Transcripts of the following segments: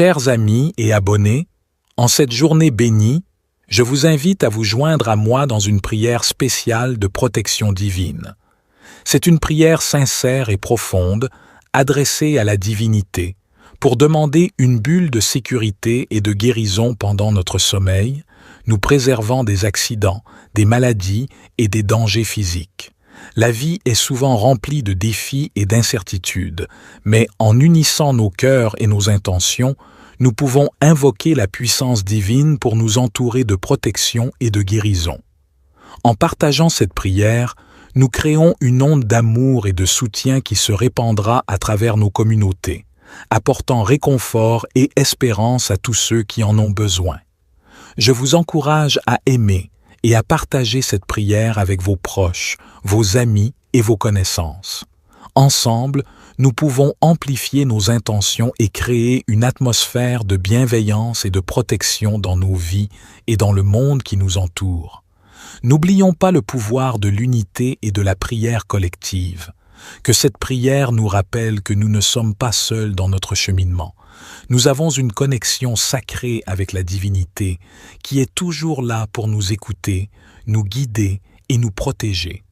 Chers amis et abonnés, en cette journée bénie, je vous invite à vous joindre à moi dans une prière spéciale de protection divine. C'est une prière sincère et profonde, adressée à la divinité, pour demander une bulle de sécurité et de guérison pendant notre sommeil, nous préservant des accidents, des maladies et des dangers physiques. La vie est souvent remplie de défis et d'incertitudes, mais en unissant nos cœurs et nos intentions, nous pouvons invoquer la puissance divine pour nous entourer de protection et de guérison. En partageant cette prière, nous créons une onde d'amour et de soutien qui se répandra à travers nos communautés, apportant réconfort et espérance à tous ceux qui en ont besoin. Je vous encourage à aimer et à partager cette prière avec vos proches, vos amis et vos connaissances. Ensemble, nous pouvons amplifier nos intentions et créer une atmosphère de bienveillance et de protection dans nos vies et dans le monde qui nous entoure. N'oublions pas le pouvoir de l'unité et de la prière collective. Que cette prière nous rappelle que nous ne sommes pas seuls dans notre cheminement. Nous avons une connexion sacrée avec la divinité qui est toujours là pour nous écouter, nous guider et nous protéger.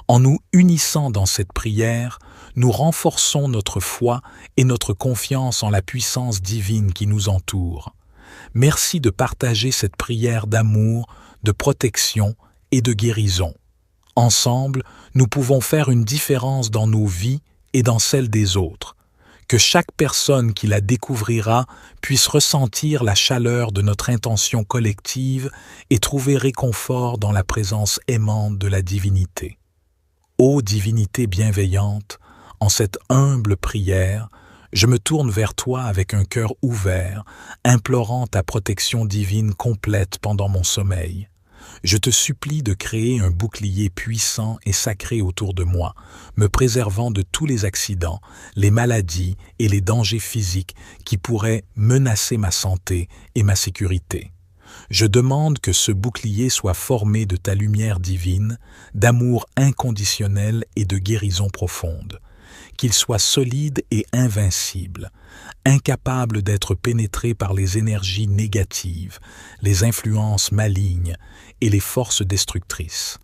En nous unissant dans cette prière, nous renforçons notre foi et notre confiance en la puissance divine qui nous entoure. Merci de partager cette prière d'amour, de protection et de guérison. Ensemble, nous pouvons faire une différence dans nos vies et dans celles des autres. Que chaque personne qui la découvrira puisse ressentir la chaleur de notre intention collective et trouver réconfort dans la présence aimante de la divinité. Ô divinité bienveillante, en cette humble prière, je me tourne vers toi avec un cœur ouvert, implorant ta protection divine complète pendant mon sommeil. Je te supplie de créer un bouclier puissant et sacré autour de moi, me préservant de tous les accidents, les maladies et les dangers physiques qui pourraient menacer ma santé et ma sécurité. Je demande que ce bouclier soit formé de ta lumière divine, d'amour inconditionnel et de guérison profonde. Qu'il soit solide et invincible, incapable d'être pénétré par les énergies négatives, les influences malignes et les forces destructrices.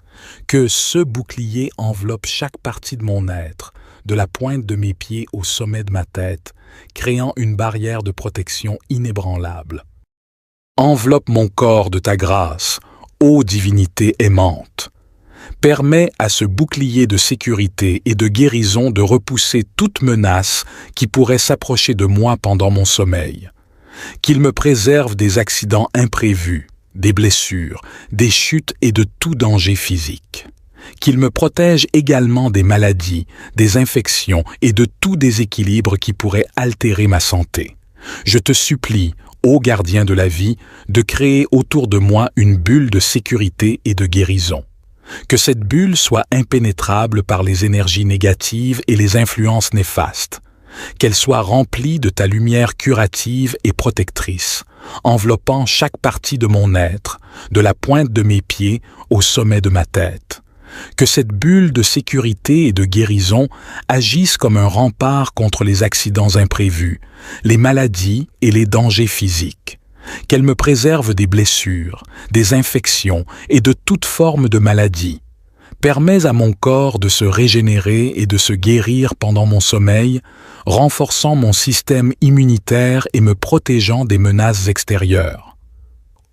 Que ce bouclier enveloppe chaque partie de mon être, de la pointe de mes pieds au sommet de ma tête, créant une barrière de protection inébranlable. Enveloppe mon corps de ta grâce, ô divinité aimante. Permets à ce bouclier de sécurité et de guérison de repousser toute menace qui pourrait s'approcher de moi pendant mon sommeil. Qu'il me préserve des accidents imprévus, des blessures, des chutes et de tout danger physique. Qu'il me protège également des maladies, des infections et de tout déséquilibre qui pourrait altérer ma santé. Je te supplie, ô gardien de la vie, de créer autour de moi une bulle de sécurité et de guérison. Que cette bulle soit impénétrable par les énergies négatives et les influences néfastes. Qu'elle soit remplie de ta lumière curative et protectrice, enveloppant chaque partie de mon être, de la pointe de mes pieds au sommet de ma tête. Que cette bulle de sécurité et de guérison agisse comme un rempart contre les accidents imprévus, les maladies et les dangers physiques. Qu'elle me préserve des blessures, des infections et de toute forme de maladie. Permets à mon corps de se régénérer et de se guérir pendant mon sommeil, renforçant mon système immunitaire et me protégeant des menaces extérieures.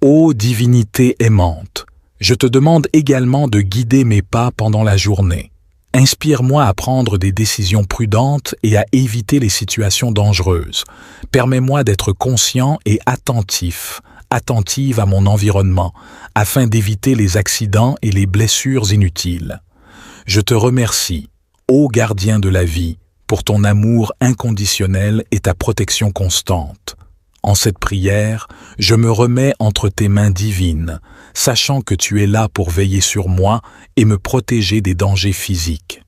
Ô divinité aimante, je te demande également de guider mes pas pendant la journée. Inspire-moi à prendre des décisions prudentes et à éviter les situations dangereuses. Permets-moi d'être conscient et attentive à mon environnement, afin d'éviter les accidents et les blessures inutiles. Je te remercie, ô gardien de la vie, pour ton amour inconditionnel et ta protection constante. En cette prière, je me remets entre tes mains divines, sachant que tu es là pour veiller sur moi et me protéger des dangers physiques.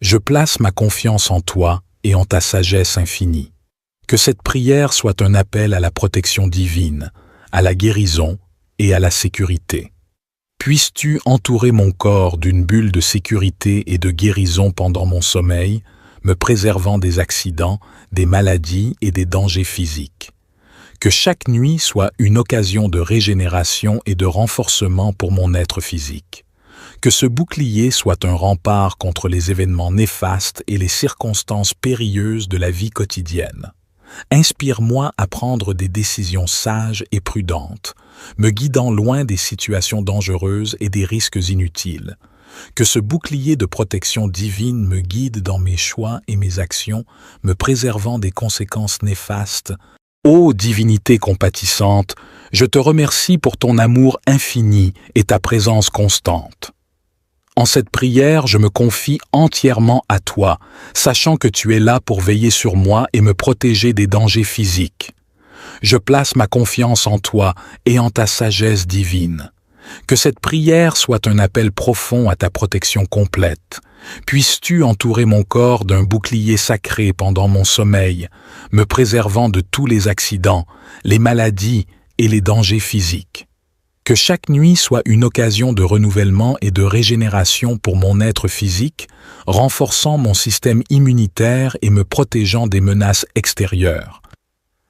Je place ma confiance en toi et en ta sagesse infinie. Que cette prière soit un appel à la protection divine, à la guérison et à la sécurité. Puisses-tu entourer mon corps d'une bulle de sécurité et de guérison pendant mon sommeil, me préservant des accidents, des maladies et des dangers physiques. Que chaque nuit soit une occasion de régénération et de renforcement pour mon être physique. Que ce bouclier soit un rempart contre les événements néfastes et les circonstances périlleuses de la vie quotidienne. Inspire-moi à prendre des décisions sages et prudentes, me guidant loin des situations dangereuses et des risques inutiles. Que ce bouclier de protection divine me guide dans mes choix et mes actions, me préservant des conséquences néfastes. Ô divinité compatissante, je te remercie pour ton amour infini et ta présence constante. En cette prière, je me confie entièrement à toi, sachant que tu es là pour veiller sur moi et me protéger des dangers physiques. Je place ma confiance en toi et en ta sagesse divine. Que cette prière soit un appel profond à ta protection complète. Puisses-tu entourer mon corps d'un bouclier sacré pendant mon sommeil, me préservant de tous les accidents, les maladies et les dangers physiques. Que chaque nuit soit une occasion de renouvellement et de régénération pour mon être physique, renforçant mon système immunitaire et me protégeant des menaces extérieures.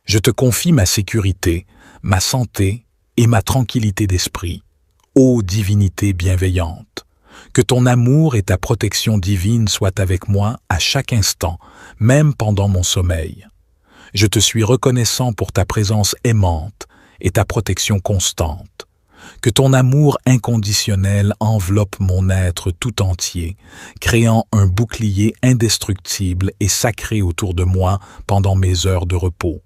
Je te confie ma sécurité, ma santé et ma tranquillité d'esprit. Ô divinité bienveillante, que ton amour et ta protection divine soient avec moi à chaque instant, même pendant mon sommeil. Je te suis reconnaissant pour ta présence aimante et ta protection constante. Que ton amour inconditionnel enveloppe mon être tout entier, créant un bouclier indestructible et sacré autour de moi pendant mes heures de repos.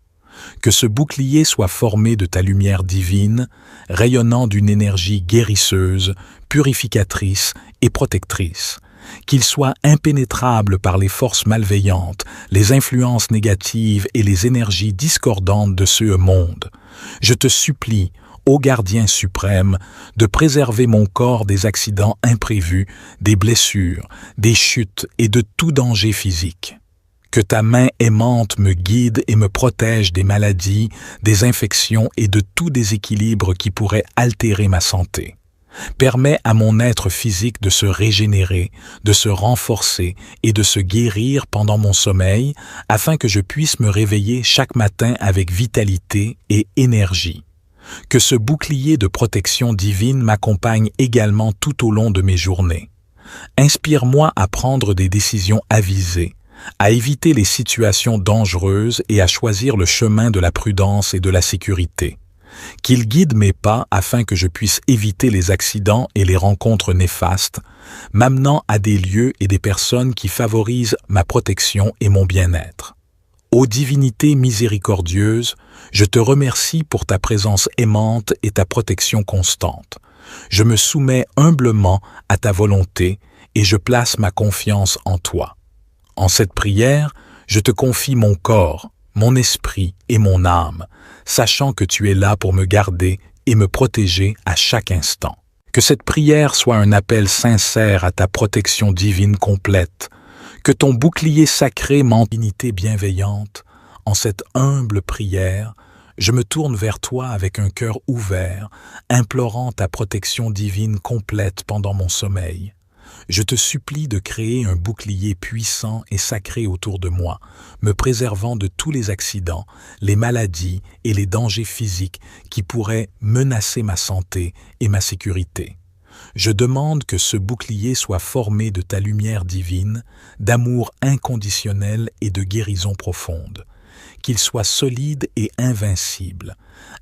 Que ce bouclier soit formé de ta lumière divine, rayonnant d'une énergie guérisseuse, purificatrice et protectrice. Qu'il soit impénétrable par les forces malveillantes, les influences négatives et les énergies discordantes de ce monde. Je te supplie, ô gardien suprême, de préserver mon corps des accidents imprévus, des blessures, des chutes et de tout danger physique. Que ta main aimante me guide et me protège des maladies, des infections et de tout déséquilibre qui pourrait altérer ma santé. Permets à mon être physique de se régénérer, de se renforcer et de se guérir pendant mon sommeil, afin que je puisse me réveiller chaque matin avec vitalité et énergie. Que ce bouclier de protection divine m'accompagne également tout au long de mes journées. Inspire-moi à prendre des décisions avisées, à éviter les situations dangereuses et à choisir le chemin de la prudence et de la sécurité. Qu'il guide mes pas afin que je puisse éviter les accidents et les rencontres néfastes, m'amenant à des lieux et des personnes qui favorisent ma protection et mon bien-être. Ô divinité miséricordieuse, je te remercie pour ta présence aimante et ta protection constante. Je me soumets humblement à ta volonté et je place ma confiance en toi. En cette prière, je te confie mon corps, mon esprit et mon âme, sachant que tu es là pour me garder et me protéger à chaque instant. Que cette prière soit un appel sincère à ta protection divine complète, que ton bouclier sacré m'endignité bienveillante. En cette humble prière, je me tourne vers toi avec un cœur ouvert, implorant ta protection divine complète pendant mon sommeil. Je te supplie de créer un bouclier puissant et sacré autour de moi, me préservant de tous les accidents, les maladies et les dangers physiques qui pourraient menacer ma santé et ma sécurité. Je demande que ce bouclier soit formé de ta lumière divine, d'amour inconditionnel et de guérison profonde. Qu'il soit solide et invincible,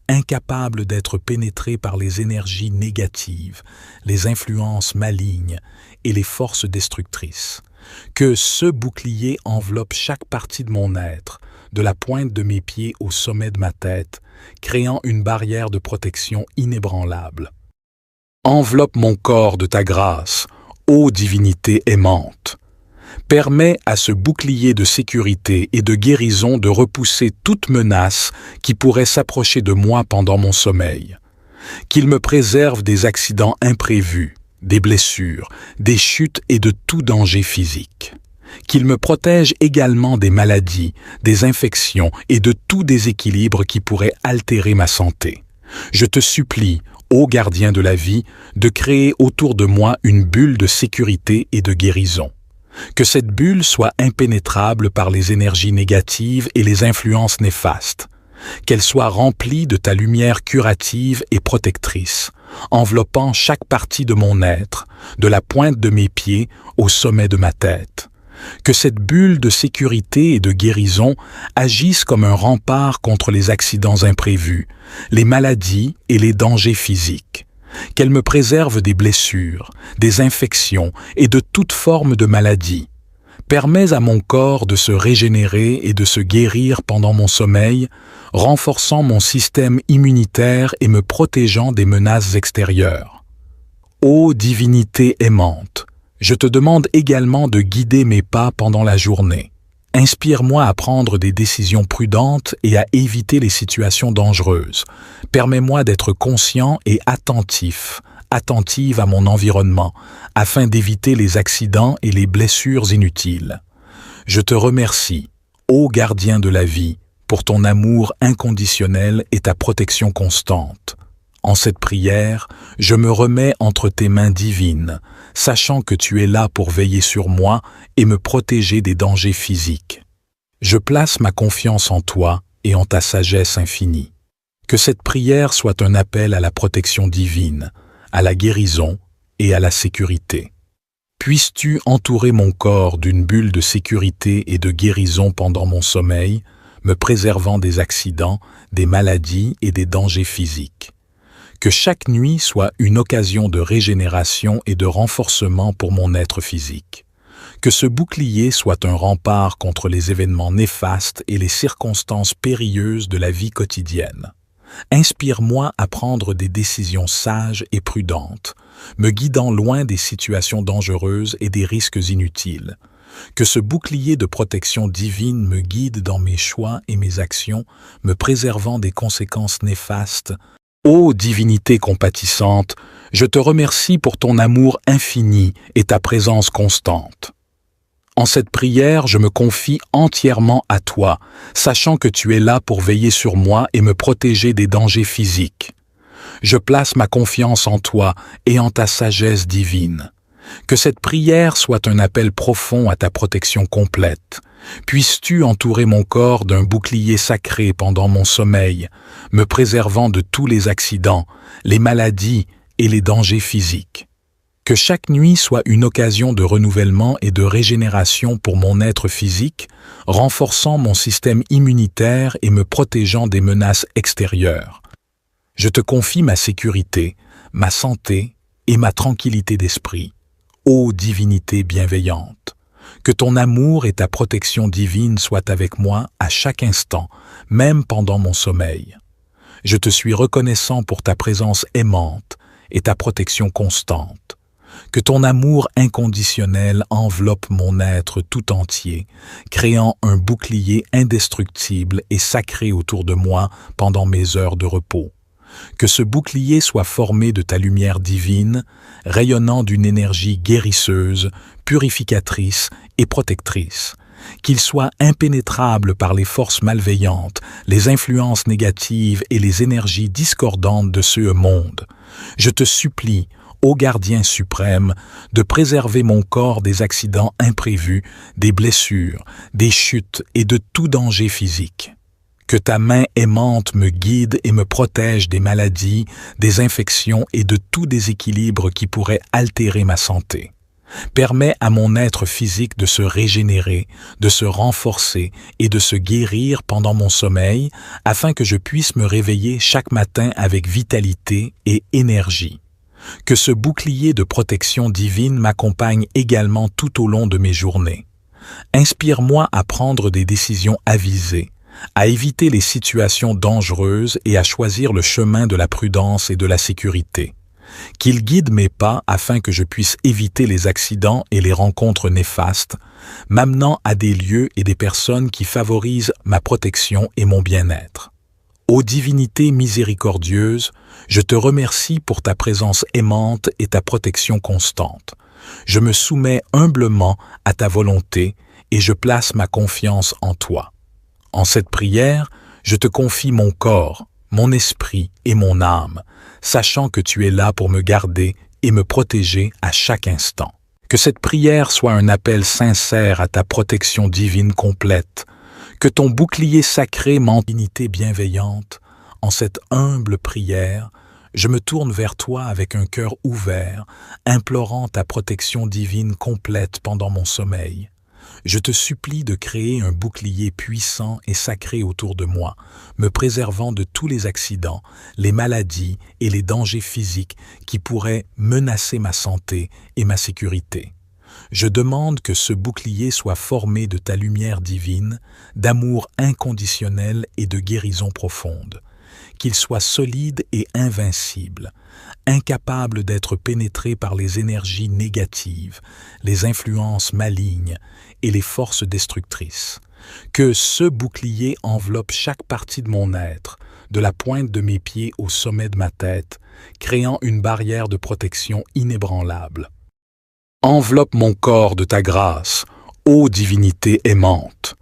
incapable d'être pénétré par les énergies négatives, les influences malignes et les forces destructrices. Que ce bouclier enveloppe chaque partie de mon être, de la pointe de mes pieds au sommet de ma tête, créant une barrière de protection inébranlable. Enveloppe mon corps de ta grâce, ô divinité aimante. Permets à ce bouclier de sécurité et de guérison de repousser toute menace qui pourrait s'approcher de moi pendant mon sommeil. Qu'il me préserve des accidents imprévus, des blessures, des chutes et de tout danger physique. Qu'il me protège également des maladies, des infections et de tout déséquilibre qui pourrait altérer ma santé. Je te supplie, ô gardien de la vie, de créer autour de moi une bulle de sécurité et de guérison. Que cette bulle soit impénétrable par les énergies négatives et les influences néfastes. qu'elle soit remplie de ta lumière curative et protectrice, enveloppant chaque partie de mon être, de la pointe de mes pieds au sommet de ma tête. Que cette bulle de sécurité et de guérison agisse comme un rempart contre les accidents imprévus, les maladies et les dangers physiques. Qu'elle me préserve des blessures, des infections et de toute forme de maladie. Permets à mon corps de se régénérer et de se guérir pendant mon sommeil, renforçant mon système immunitaire et me protégeant des menaces extérieures. Ô divinité aimante, je te demande également de guider mes pas pendant la journée. Inspire-moi à prendre des décisions prudentes et à éviter les situations dangereuses. Permets-moi d'être conscient et attentive à mon environnement, afin d'éviter les accidents et les blessures inutiles. Je te remercie, ô gardien de la vie, pour ton amour inconditionnel et ta protection constante. En cette prière, je me remets entre tes mains divines, sachant que tu es là pour veiller sur moi et me protéger des dangers physiques. Je place ma confiance en toi et en ta sagesse infinie. Que cette prière soit un appel à la protection divine, à la guérison et à la sécurité. Puisses-tu entourer mon corps d'une bulle de sécurité et de guérison pendant mon sommeil, me préservant des accidents, des maladies et des dangers physiques. Que chaque nuit soit une occasion de régénération et de renforcement pour mon être physique. Que ce bouclier soit un rempart contre les événements néfastes et les circonstances périlleuses de la vie quotidienne. Inspire-moi à prendre des décisions sages et prudentes, me guidant loin des situations dangereuses et des risques inutiles. Que ce bouclier de protection divine me guide dans mes choix et mes actions, me préservant des conséquences néfastes. Ô divinité compatissante, je te remercie pour ton amour infini et ta présence constante. En cette prière, je me confie entièrement à toi, sachant que tu es là pour veiller sur moi et me protéger des dangers physiques. Je place ma confiance en toi et en ta sagesse divine. Que cette prière soit un appel profond à ta protection complète. Puisses-tu entourer mon corps d'un bouclier sacré pendant mon sommeil, me préservant de tous les accidents, les maladies et les dangers physiques. Que chaque nuit soit une occasion de renouvellement et de régénération pour mon être physique, renforçant mon système immunitaire et me protégeant des menaces extérieures. Je te confie ma sécurité, ma santé et ma tranquillité d'esprit. Ô divinité bienveillante, que ton amour et ta protection divine soient avec moi à chaque instant, même pendant mon sommeil. Je te suis reconnaissant pour ta présence aimante et ta protection constante. Que ton amour inconditionnel enveloppe mon être tout entier, créant un bouclier indestructible et sacré autour de moi pendant mes heures de repos. Que ce bouclier soit formé de ta lumière divine, rayonnant d'une énergie guérisseuse, purificatrice et protectrice. Qu'il soit impénétrable par les forces malveillantes, les influences négatives et les énergies discordantes de ce monde. Je te supplie, ô gardien suprême, de préserver mon corps des accidents imprévus, des blessures, des chutes et de tout danger physique. Que ta main aimante me guide et me protège des maladies, des infections et de tout déséquilibre qui pourrait altérer ma santé. Permets à mon être physique de se régénérer, de se renforcer et de se guérir pendant mon sommeil, afin que je puisse me réveiller chaque matin avec vitalité et énergie. Que ce bouclier de protection divine m'accompagne également tout au long de mes journées. Inspire-moi à prendre des décisions avisées, à éviter les situations dangereuses et à choisir le chemin de la prudence et de la sécurité. Qu'il guide mes pas afin que je puisse éviter les accidents et les rencontres néfastes, m'amenant à des lieux et des personnes qui favorisent ma protection et mon bien-être. Ô divinité miséricordieuse, je te remercie pour ta présence aimante et ta protection constante. Je me soumets humblement à ta volonté et je place ma confiance en toi. En cette prière, je te confie mon corps, mon esprit et mon âme, sachant que tu es là pour me garder et me protéger à chaque instant. Que cette prière soit un appel sincère à ta protection divine complète, Que ton bouclier sacré m'endignité bienveillante, en cette humble prière, je me tourne vers toi avec un cœur ouvert, implorant ta protection divine complète pendant mon sommeil. Je te supplie de créer un bouclier puissant et sacré autour de moi, me préservant de tous les accidents, les maladies et les dangers physiques qui pourraient menacer ma santé et ma sécurité. Je demande que ce bouclier soit formé de ta lumière divine, d'amour inconditionnel et de guérison profonde. Qu'il soit solide et invincible, incapable d'être pénétré par les énergies négatives, les influences malignes et les forces destructrices. Que ce bouclier enveloppe chaque partie de mon être, de la pointe de mes pieds au sommet de ma tête, créant une barrière de protection inébranlable. Enveloppe mon corps de ta grâce, ô divinité aimante.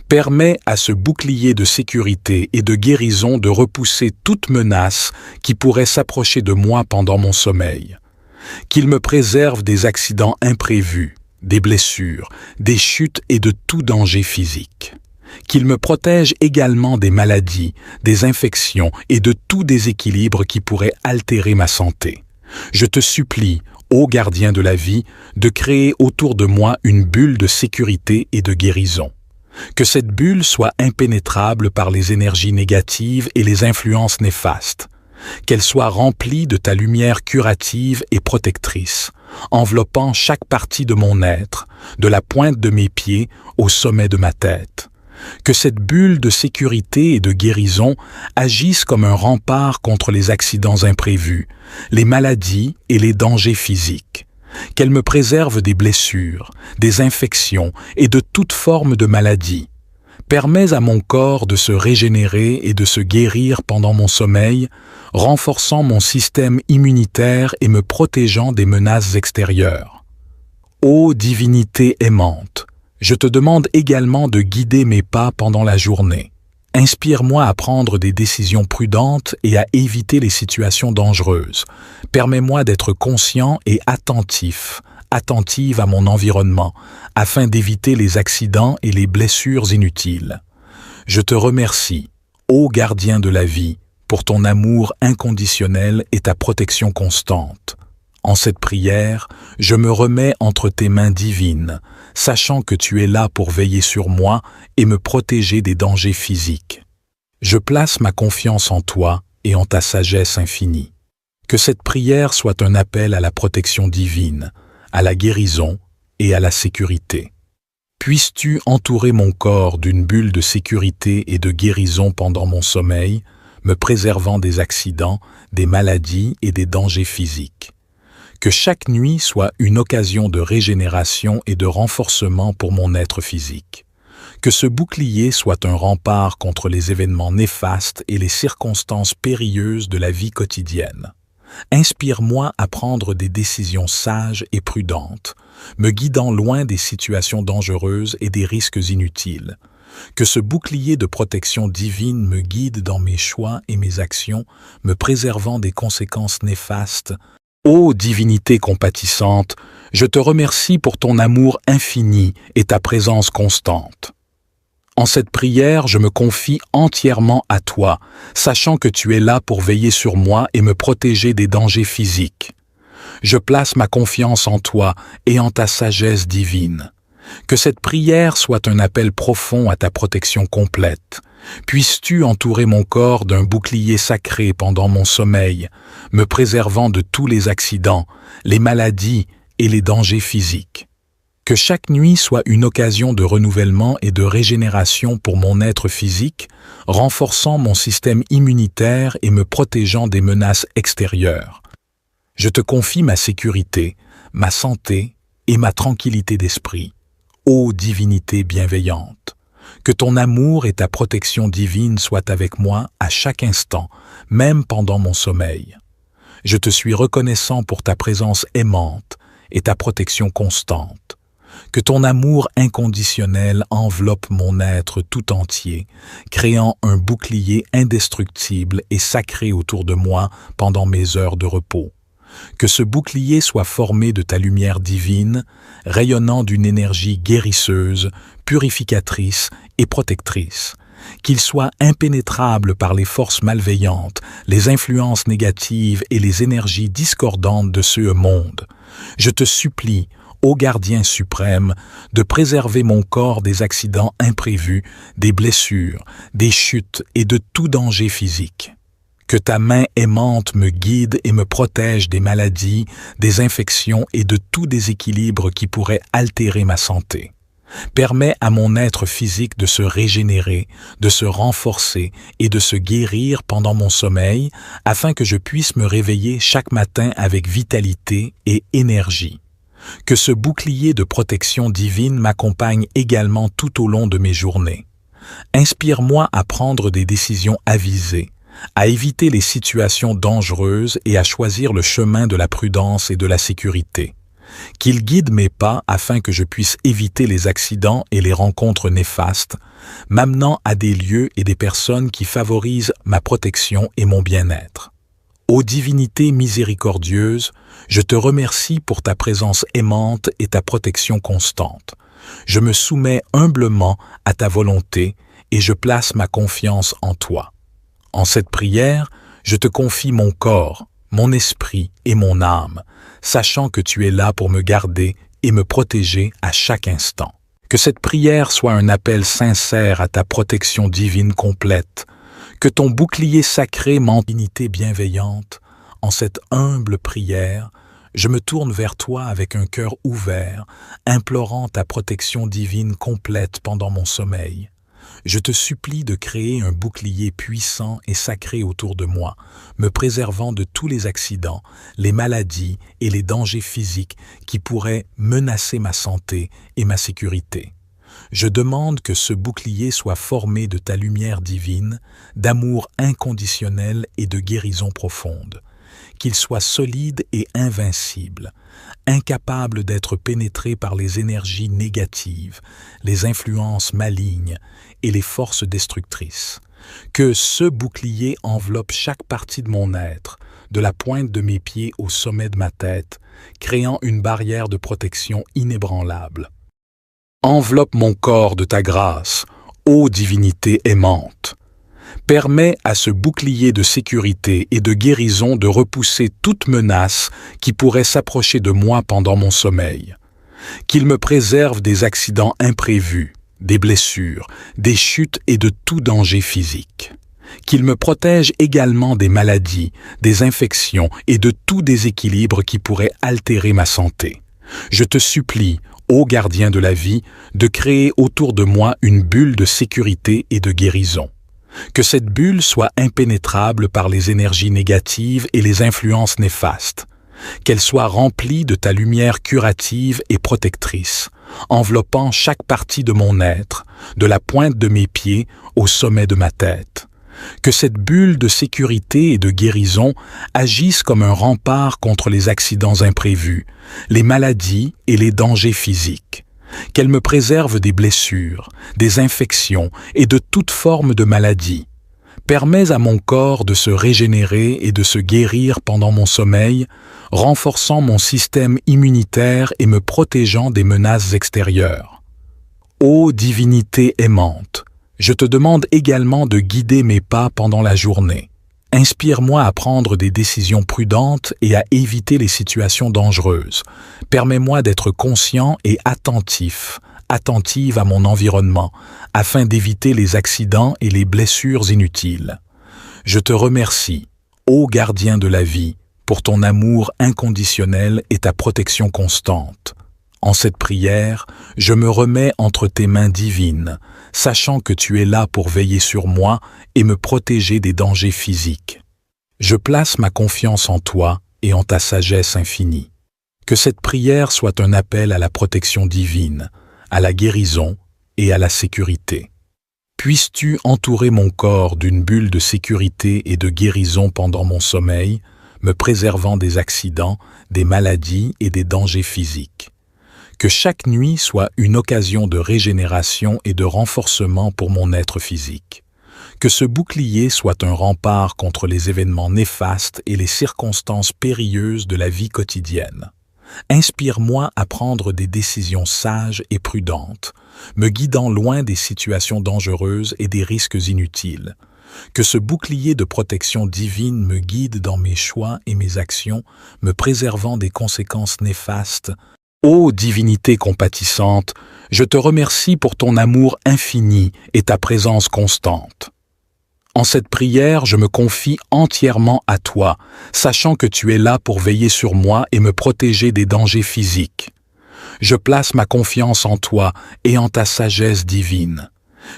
Permets à ce bouclier de sécurité et de guérison de repousser toute menace qui pourrait s'approcher de moi pendant mon sommeil. Qu'il me préserve des accidents imprévus, des blessures, des chutes et de tout danger physique. Qu'il me protège également des maladies, des infections et de tout déséquilibre qui pourrait altérer ma santé. Je te supplie, ô gardien de la vie, de créer autour de moi une bulle de sécurité et de guérison. Que cette bulle soit impénétrable par les énergies négatives et les influences néfastes. Qu'elle soit remplie de ta lumière curative et protectrice, enveloppant chaque partie de mon être, de la pointe de mes pieds au sommet de ma tête. Que cette bulle de sécurité et de guérison agisse comme un rempart contre les accidents imprévus, les maladies et les dangers physiques. Qu'elle me préserve des blessures, des infections et de toute forme de maladie. Permets à mon corps de se régénérer et de se guérir pendant mon sommeil, renforçant mon système immunitaire et me protégeant des menaces extérieures. Ô divinité aimante, je te demande également de guider mes pas pendant la journée. Inspire-moi à prendre des décisions prudentes et à éviter les situations dangereuses. Permets-moi d'être conscient et attentive à mon environnement, afin d'éviter les accidents et les blessures inutiles. Je te remercie, ô gardien de la vie, pour ton amour inconditionnel et ta protection constante. En cette prière, je me remets entre tes mains divines, sachant que tu es là pour veiller sur moi et me protéger des dangers physiques. Je place ma confiance en toi et en ta sagesse infinie. Que cette prière soit un appel à la protection divine, à la guérison et à la sécurité. Puisses-tu entourer mon corps d'une bulle de sécurité et de guérison pendant mon sommeil, me préservant des accidents, des maladies et des dangers physiques. Que chaque nuit soit une occasion de régénération et de renforcement pour mon être physique. Que ce bouclier soit un rempart contre les événements néfastes et les circonstances périlleuses de la vie quotidienne. Inspire-moi à prendre des décisions sages et prudentes, me guidant loin des situations dangereuses et des risques inutiles. Que ce bouclier de protection divine me guide dans mes choix et mes actions, me préservant des conséquences néfastes. Ô divinité compatissante, je te remercie pour ton amour infini et ta présence constante. En cette prière, je me confie entièrement à toi, sachant que tu es là pour veiller sur moi et me protéger des dangers physiques. Je place ma confiance en toi et en ta sagesse divine. Que cette prière soit un appel profond à ta protection complète. Puisses-tu entourer mon corps d'un bouclier sacré pendant mon sommeil, me préservant de tous les accidents, les maladies et les dangers physiques. Que chaque nuit soit une occasion de renouvellement et de régénération pour mon être physique, renforçant mon système immunitaire et me protégeant des menaces extérieures. Je te confie ma sécurité, ma santé et ma tranquillité d'esprit. Ô divinité bienveillante, que ton amour et ta protection divine soient avec moi à chaque instant, même pendant mon sommeil. Je te suis reconnaissant pour ta présence aimante et ta protection constante. Que ton amour inconditionnel enveloppe mon être tout entier, créant un bouclier indestructible et sacré autour de moi pendant mes heures de repos. Que ce bouclier soit formé de ta lumière divine, rayonnant d'une énergie guérisseuse, purificatrice et protectrice. Qu'il soit impénétrable par les forces malveillantes, les influences négatives et les énergies discordantes de ce monde. Je te supplie, ô gardien suprême, de préserver mon corps des accidents imprévus, des blessures, des chutes et de tout danger physique. Que ta main aimante me guide et me protège des maladies, des infections et de tout déséquilibre qui pourrait altérer ma santé. Permets à mon être physique de se régénérer, de se renforcer et de se guérir pendant mon sommeil, afin que je puisse me réveiller chaque matin avec vitalité et énergie. Que ce bouclier de protection divine m'accompagne également tout au long de mes journées. Inspire-moi à prendre des décisions avisées, à éviter les situations dangereuses et à choisir le chemin de la prudence et de la sécurité. Qu'il guide mes pas afin que je puisse éviter les accidents et les rencontres néfastes, m'amenant à des lieux et des personnes qui favorisent ma protection et mon bien-être. Ô divinité miséricordieuse, je te remercie pour ta présence aimante et ta protection constante. Je me soumets humblement à ta volonté et je place ma confiance en toi. En cette prière, je te confie mon corps, mon esprit et mon âme, sachant que tu es là pour me garder et me protéger à chaque instant. Que cette prière soit un appel sincère à ta protection divine complète, que ton bouclier sacré m'endignité bienveillante. En cette humble prière, je me tourne vers toi avec un cœur ouvert, implorant ta protection divine complète pendant mon sommeil. Je te supplie de créer un bouclier puissant et sacré autour de moi, me préservant de tous les accidents, les maladies et les dangers physiques qui pourraient menacer ma santé et ma sécurité. Je demande que ce bouclier soit formé de ta lumière divine, d'amour inconditionnel et de guérison profonde. Qu'il soit solide et invincible, incapable d'être pénétré par les énergies négatives, les influences malignes et les forces destructrices. Que ce bouclier enveloppe chaque partie de mon être, de la pointe de mes pieds au sommet de ma tête, créant une barrière de protection inébranlable. Enveloppe mon corps de ta grâce, ô divinité aimante. Permets à ce bouclier de sécurité et de guérison de repousser toute menace qui pourrait s'approcher de moi pendant mon sommeil. Qu'il me préserve des accidents imprévus, des blessures, des chutes et de tout danger physique. Qu'il me protège également des maladies, des infections et de tout déséquilibre qui pourrait altérer ma santé. Je te supplie, ô gardien de la vie, de créer autour de moi une bulle de sécurité et de guérison. Que cette bulle soit impénétrable par les énergies négatives et les influences néfastes. Qu'elle soit remplie de ta lumière curative et protectrice, enveloppant chaque partie de mon être, de la pointe de mes pieds au sommet de ma tête. Que cette bulle de sécurité et de guérison agisse comme un rempart contre les accidents imprévus, les maladies et les dangers physiques. Qu'elle me préserve des blessures, des infections et de toute forme de maladie. Permets à mon corps de se régénérer et de se guérir pendant mon sommeil, renforçant mon système immunitaire et me protégeant des menaces extérieures. Ô divinité aimante, je te demande également de guider mes pas pendant la journée. Inspire-moi à prendre des décisions prudentes et à éviter les situations dangereuses. Permets-moi d'être conscient et attentive à mon environnement, afin d'éviter les accidents et les blessures inutiles. Je te remercie, ô gardien de la vie, pour ton amour inconditionnel et ta protection constante. En cette prière, je me remets entre tes mains divines, sachant que tu es là pour veiller sur moi et me protéger des dangers physiques. Je place ma confiance en toi et en ta sagesse infinie. Que cette prière soit un appel à la protection divine, à la guérison et à la sécurité. Puisses-tu entourer mon corps d'une bulle de sécurité et de guérison pendant mon sommeil, me préservant des accidents, des maladies et des dangers physiques. Que chaque nuit soit une occasion de régénération et de renforcement pour mon être physique. Que ce bouclier soit un rempart contre les événements néfastes et les circonstances périlleuses de la vie quotidienne. Inspire-moi à prendre des décisions sages et prudentes, me guidant loin des situations dangereuses et des risques inutiles. Que ce bouclier de protection divine me guide dans mes choix et mes actions, me préservant des conséquences néfastes. Ô divinité compatissante, je te remercie pour ton amour infini et ta présence constante. En cette prière, je me confie entièrement à toi, sachant que tu es là pour veiller sur moi et me protéger des dangers physiques. Je place ma confiance en toi et en ta sagesse divine.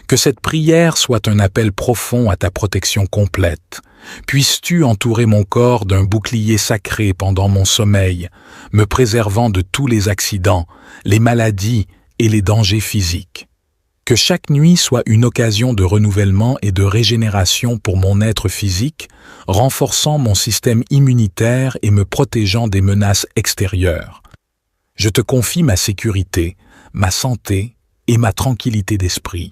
Que cette prière soit un appel profond à ta protection complète. Puisses-tu entourer mon corps d'un bouclier sacré pendant mon sommeil, me préservant de tous les accidents, les maladies et les dangers physiques. Que chaque nuit soit une occasion de renouvellement et de régénération pour mon être physique, renforçant mon système immunitaire et me protégeant des menaces extérieures. Je te confie ma sécurité, ma santé et ma tranquillité d'esprit.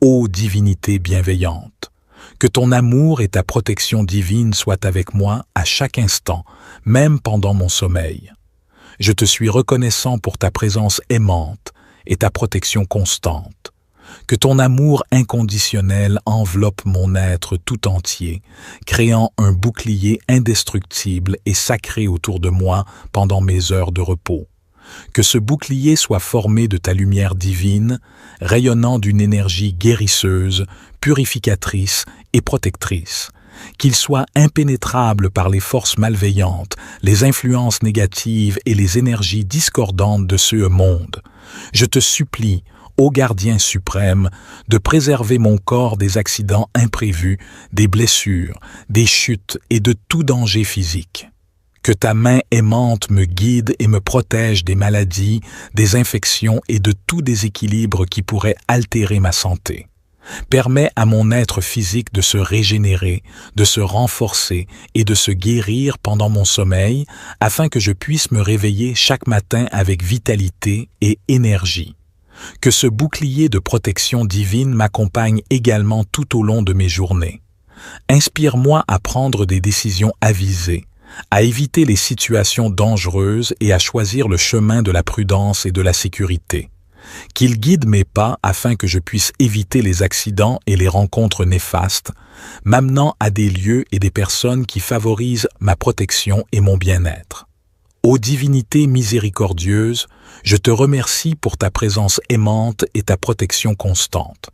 Ô divinité bienveillante, que ton amour et ta protection divine soient avec moi à chaque instant, même pendant mon sommeil. Je te suis reconnaissant pour ta présence aimante et ta protection constante. Que ton amour inconditionnel enveloppe mon être tout entier, créant un bouclier indestructible et sacré autour de moi pendant mes heures de repos. Que ce bouclier soit formé de ta lumière divine, rayonnant d'une énergie guérisseuse, purificatrice et protectrice. Qu'il soit impénétrable par les forces malveillantes, les influences négatives et les énergies discordantes de ce monde. Je te supplie, ô gardien suprême, de préserver mon corps des accidents imprévus, des blessures, des chutes et de tout danger physique. Que ta main aimante me guide et me protège des maladies, des infections et de tout déséquilibre qui pourrait altérer ma santé. Permets à mon être physique de se régénérer, de se renforcer et de se guérir pendant mon sommeil, afin que je puisse me réveiller chaque matin avec vitalité et énergie. Que ce bouclier de protection divine m'accompagne également tout au long de mes journées. Inspire-moi à prendre des décisions avisées, à éviter les situations dangereuses et à choisir le chemin de la prudence et de la sécurité. Qu'il guide mes pas afin que je puisse éviter les accidents et les rencontres néfastes, m'amenant à des lieux et des personnes qui favorisent ma protection et mon bien-être. Ô divinité miséricordieuse, je te remercie pour ta présence aimante et ta protection constante.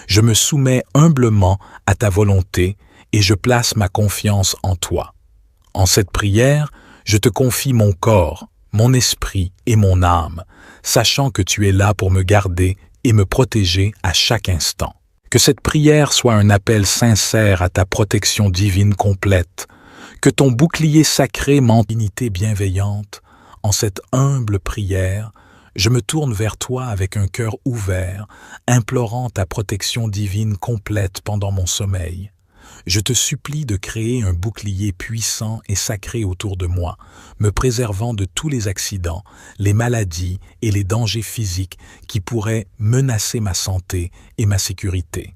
Je me soumets humblement à ta volonté et je place ma confiance en toi. En cette prière, je te confie mon corps, mon esprit et mon âme, sachant que tu es là pour me garder et me protéger à chaque instant. Que cette prière soit un appel sincère à ta protection divine complète, que ton bouclier sacré m'endignité bienveillante. En cette humble prière, je me tourne vers toi avec un cœur ouvert, implorant ta protection divine complète pendant mon sommeil. Je te supplie de créer un bouclier puissant et sacré autour de moi, me préservant de tous les accidents, les maladies et les dangers physiques qui pourraient menacer ma santé et ma sécurité.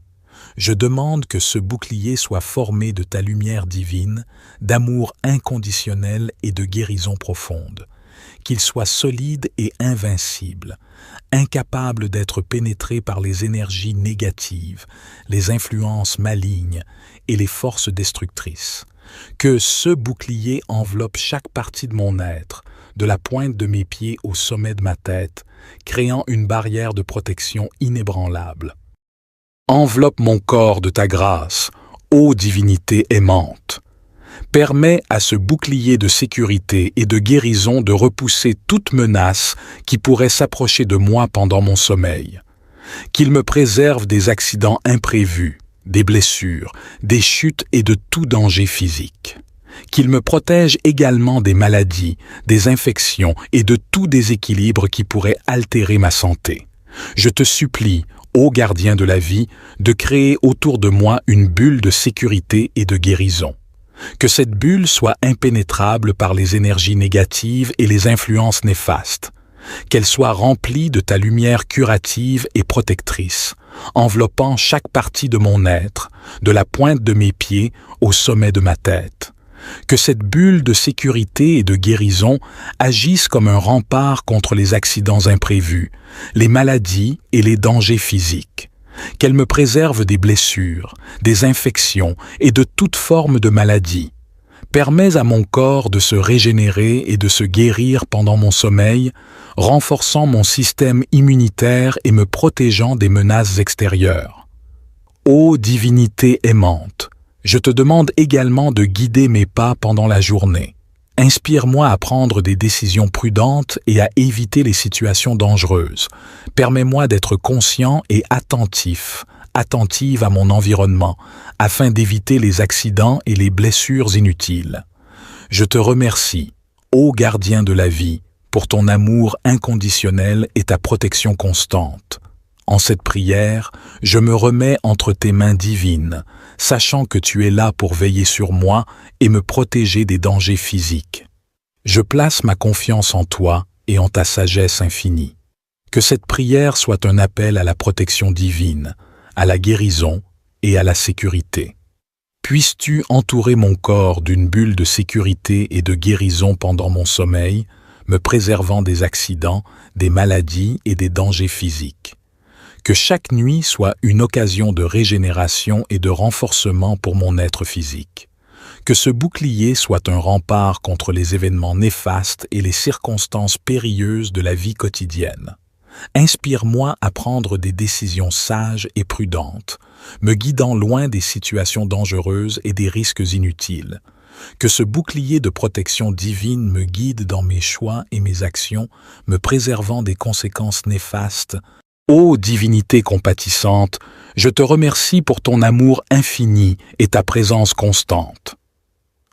Je demande que ce bouclier soit formé de ta lumière divine, d'amour inconditionnel et de guérison profonde. Qu'il soit solide et invincible, incapable d'être pénétré par les énergies négatives, les influences malignes et les forces destructrices. Que ce bouclier enveloppe chaque partie de mon être, de la pointe de mes pieds au sommet de ma tête, créant une barrière de protection inébranlable. Enveloppe mon corps de ta grâce, ô divinité aimante. Permets à ce bouclier de sécurité et de guérison de repousser toute menace qui pourrait s'approcher de moi pendant mon sommeil. Qu'il me préserve des accidents imprévus, des blessures, des chutes et de tout danger physique. Qu'il me protège également des maladies, des infections et de tout déséquilibre qui pourrait altérer ma santé. Je te supplie, ô gardien de la vie, de créer autour de moi une bulle de sécurité et de guérison. Que cette bulle soit impénétrable par les énergies négatives et les influences néfastes. Qu'elle soit remplie de ta lumière curative et protectrice, enveloppant chaque partie de mon être, de la pointe de mes pieds au sommet de ma tête. Que cette bulle de sécurité et de guérison agisse comme un rempart contre les accidents imprévus, les maladies et les dangers physiques. Qu'elle me préserve des blessures, des infections et de toute forme de maladie. Permets à mon corps de se régénérer et de se guérir pendant mon sommeil, renforçant mon système immunitaire et me protégeant des menaces extérieures. Ô divinité aimante, je te demande également de guider mes pas pendant la journée. Inspire-moi à prendre des décisions prudentes et à éviter les situations dangereuses. Permets-moi d'être conscient et attentive à mon environnement, afin d'éviter les accidents et les blessures inutiles. Je te remercie, ô gardien de la vie, pour ton amour inconditionnel et ta protection constante. En cette prière, je me remets entre tes mains divines, sachant que tu es là pour veiller sur moi et me protéger des dangers physiques. Je place ma confiance en toi et en ta sagesse infinie. Que cette prière soit un appel à la protection divine, à la guérison et à la sécurité. Puisses-tu entourer mon corps d'une bulle de sécurité et de guérison pendant mon sommeil, me préservant des accidents, des maladies et des dangers physiques. Que chaque nuit soit une occasion de régénération et de renforcement pour mon être physique. Que ce bouclier soit un rempart contre les événements néfastes et les circonstances périlleuses de la vie quotidienne. Inspire-moi à prendre des décisions sages et prudentes, me guidant loin des situations dangereuses et des risques inutiles. Que ce bouclier de protection divine me guide dans mes choix et mes actions, me préservant des conséquences néfastes. Ô divinité compatissante, je te remercie pour ton amour infini et ta présence constante.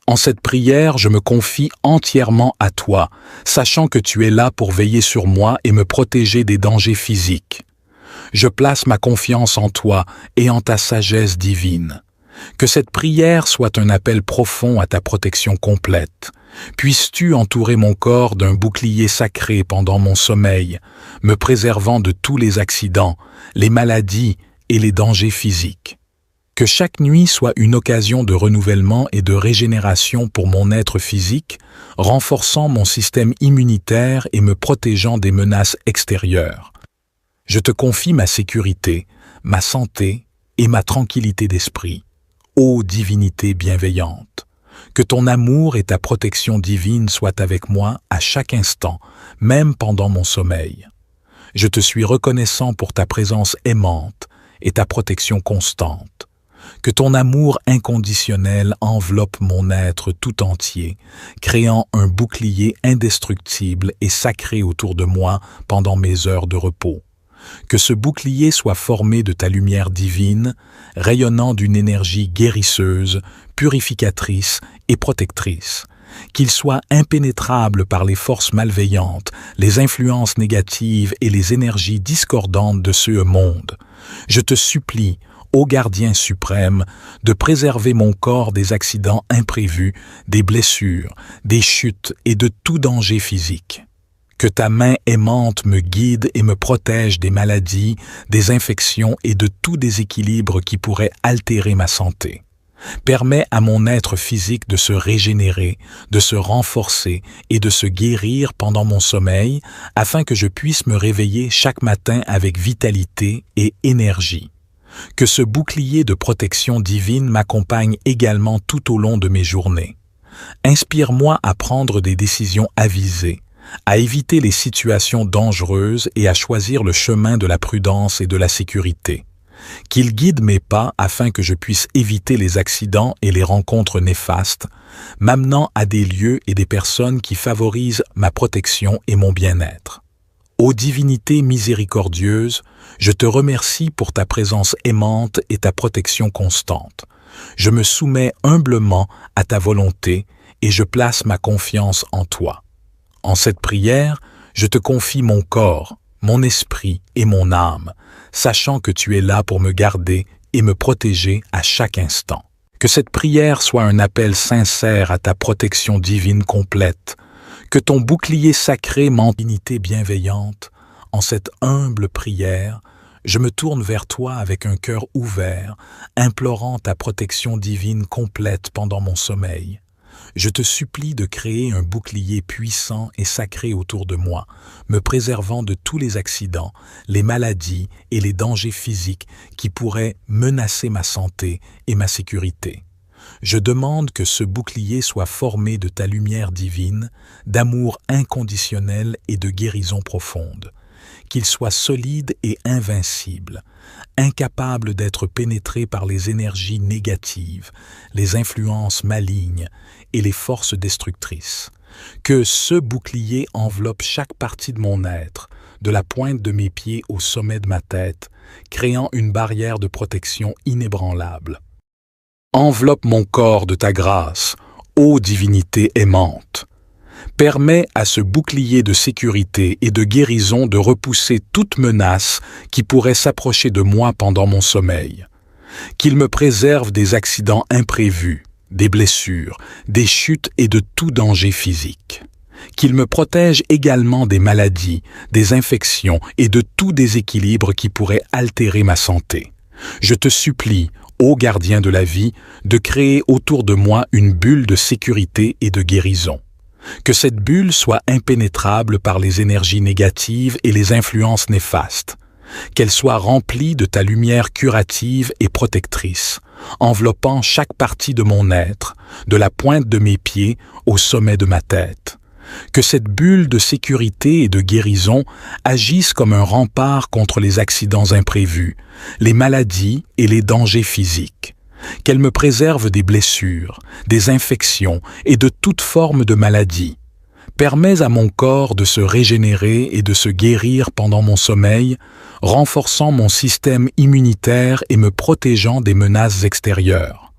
En cette prière, je me confie entièrement à toi, sachant que tu es là pour veiller sur moi et me protéger des dangers physiques. Je place ma confiance en toi et en ta sagesse divine. Que cette prière soit un appel profond à ta protection complète. Puisses-tu entourer mon corps d'un bouclier sacré pendant mon sommeil, me préservant de tous les accidents, les maladies et les dangers physiques. Que chaque nuit soit une occasion de renouvellement et de régénération pour mon être physique, renforçant mon système immunitaire et me protégeant des menaces extérieures. Je te confie ma sécurité, ma santé et ma tranquillité d'esprit. Ô divinité bienveillante, que ton amour et ta protection divine soient avec moi à chaque instant, même pendant mon sommeil. Je te suis reconnaissant pour ta présence aimante et ta protection constante. Que ton amour inconditionnel enveloppe mon être tout entier, créant un bouclier indestructible et sacré autour de moi pendant mes heures de repos. Que ce bouclier soit formé de ta lumière divine, rayonnant d'une énergie guérisseuse, purificatrice et protectrice. Qu'il soit impénétrable par les forces malveillantes, les influences négatives et les énergies discordantes de ce monde. Je te supplie, ô gardien suprême, de préserver mon corps des accidents imprévus, des blessures, des chutes et de tout danger physique. Que ta main aimante me guide et me protège des maladies, des infections et de tout déséquilibre qui pourrait altérer ma santé. Permets à mon être physique de se régénérer, de se renforcer et de se guérir pendant mon sommeil, afin que je puisse me réveiller chaque matin avec vitalité et énergie. Que ce bouclier de protection divine m'accompagne également tout au long de mes journées. Inspire-moi à prendre des décisions avisées, à éviter les situations dangereuses et à choisir le chemin de la prudence et de la sécurité. Qu'il guide mes pas afin que je puisse éviter les accidents et les rencontres néfastes, m'amenant à des lieux et des personnes qui favorisent ma protection et mon bien-être. Ô divinité miséricordieuse, je te remercie pour ta présence aimante et ta protection constante. Je me soumets humblement à ta volonté et je place ma confiance en toi. En cette prière, je te confie mon corps, mon esprit et mon âme, sachant que tu es là pour me garder et me protéger à chaque instant. Que cette prière soit un appel sincère à ta protection divine complète, Que ton bouclier sacré m'endivinité bienveillante, en cette humble prière, je me tourne vers toi avec un cœur ouvert, implorant ta protection divine complète pendant mon sommeil. Je te supplie de créer un bouclier puissant et sacré autour de moi, me préservant de tous les accidents, les maladies et les dangers physiques qui pourraient menacer ma santé et ma sécurité. Je demande que ce bouclier soit formé de ta lumière divine, d'amour inconditionnel et de guérison profonde. Qu'il soit solide et invincible, incapable d'être pénétré par les énergies négatives, les influences malignes et les forces destructrices. Que ce bouclier enveloppe chaque partie de mon être, de la pointe de mes pieds au sommet de ma tête, créant une barrière de protection inébranlable. Enveloppe mon corps de ta grâce, ô divinité aimante. Permets à ce bouclier de sécurité et de guérison de repousser toute menace qui pourrait s'approcher de moi pendant mon sommeil. Qu'il me préserve des accidents imprévus, des blessures, des chutes et de tout danger physique. Qu'il me protège également des maladies, des infections et de tout déséquilibre qui pourrait altérer ma santé. Je te supplie, ô gardien de la vie, de créer autour de moi une bulle de sécurité et de guérison. Que cette bulle soit impénétrable par les énergies négatives et les influences néfastes. Qu'elle soit remplie de ta lumière curative et protectrice, enveloppant chaque partie de mon être, de la pointe de mes pieds au sommet de ma tête. Que cette bulle de sécurité et de guérison agisse comme un rempart contre les accidents imprévus, les maladies et les dangers physiques. Qu'elle me préserve des blessures, des infections et de toute forme de maladie. Permets à mon corps de se régénérer et de se guérir pendant mon sommeil, renforçant mon système immunitaire et me protégeant des menaces extérieures.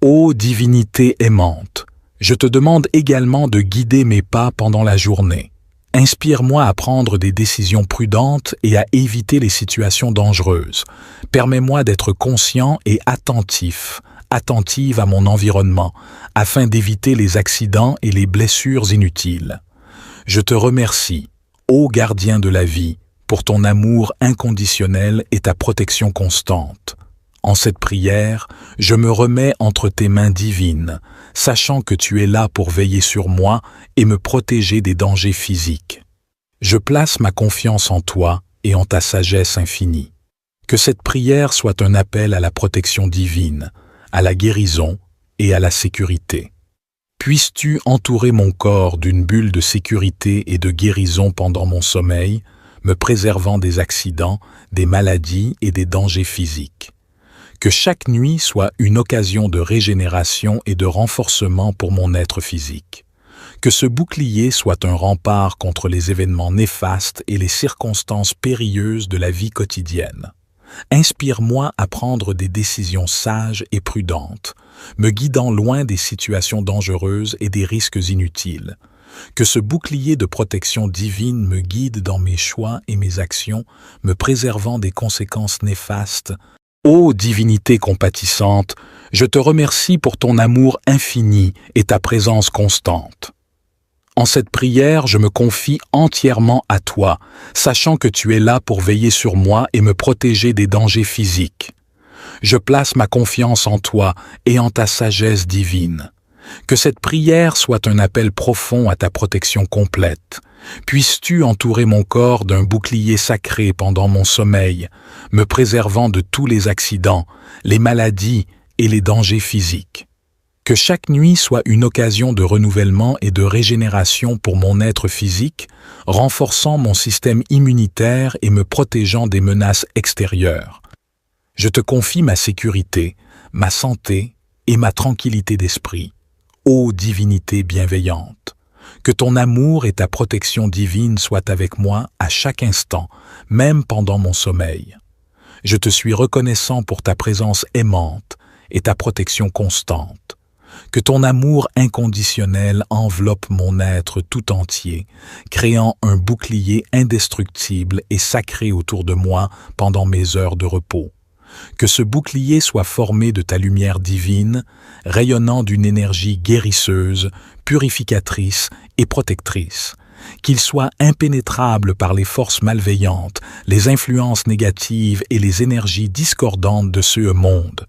Ô divinité aimante, je te demande également de guider mes pas pendant la journée. Inspire-moi à prendre des décisions prudentes et à éviter les situations dangereuses. Permets-moi d'être conscient et attentive à mon environnement, afin d'éviter les accidents et les blessures inutiles. Je te remercie, ô gardien de la vie, pour ton amour inconditionnel et ta protection constante. En cette prière, je me remets entre tes mains divines, sachant que tu es là pour veiller sur moi et me protéger des dangers physiques. Je place ma confiance en toi et en ta sagesse infinie. Que cette prière soit un appel à la protection divine, à la guérison et à la sécurité. Puisses-tu entourer mon corps d'une bulle de sécurité et de guérison pendant mon sommeil, me préservant des accidents, des maladies et des dangers physiques. Que chaque nuit soit une occasion de régénération et de renforcement pour mon être physique. Que ce bouclier soit un rempart contre les événements néfastes et les circonstances périlleuses de la vie quotidienne. Inspire-moi à prendre des décisions sages et prudentes, me guidant loin des situations dangereuses et des risques inutiles. Que ce bouclier de protection divine me guide dans mes choix et mes actions, me préservant des conséquences néfastes. Ô divinité compatissante, je te remercie pour ton amour infini et ta présence constante. En cette prière, je me confie entièrement à toi, sachant que tu es là pour veiller sur moi et me protéger des dangers physiques. Je place ma confiance en toi et en ta sagesse divine. Que cette prière soit un appel profond à ta protection complète. Puisses-tu entourer mon corps d'un bouclier sacré pendant mon sommeil, me préservant de tous les accidents, les maladies et les dangers physiques. Que chaque nuit soit une occasion de renouvellement et de régénération pour mon être physique, renforçant mon système immunitaire et me protégeant des menaces extérieures. Je te confie ma sécurité, ma santé et ma tranquillité d'esprit, ô divinité bienveillante. Que ton amour et ta protection divine soient avec moi à chaque instant, même pendant mon sommeil. Je te suis reconnaissant pour ta présence aimante et ta protection constante. Que ton amour inconditionnel enveloppe mon être tout entier, créant un bouclier indestructible et sacré autour de moi pendant mes heures de repos. Que ce bouclier soit formé de ta lumière divine, rayonnant d'une énergie guérisseuse, purificatrice et protectrice. Qu'il soit impénétrable par les forces malveillantes, les influences négatives et les énergies discordantes de ce monde.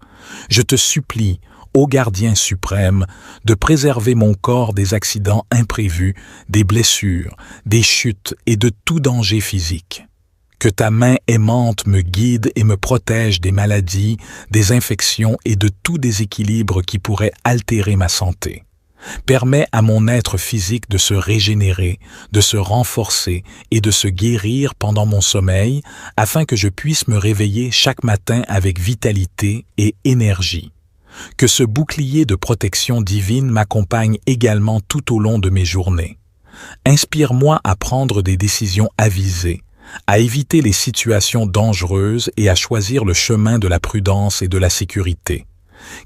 Je te supplie, ô gardien suprême, de préserver mon corps des accidents imprévus, des blessures, des chutes et de tout danger physique. Que ta main aimante me guide et me protège des maladies, des infections et de tout déséquilibre qui pourrait altérer ma santé. Permets à mon être physique de se régénérer, de se renforcer et de se guérir pendant mon sommeil, afin que je puisse me réveiller chaque matin avec vitalité et énergie. Que ce bouclier de protection divine m'accompagne également tout au long de mes journées. Inspire-moi à prendre des décisions avisées, à éviter les situations dangereuses et à choisir le chemin de la prudence et de la sécurité.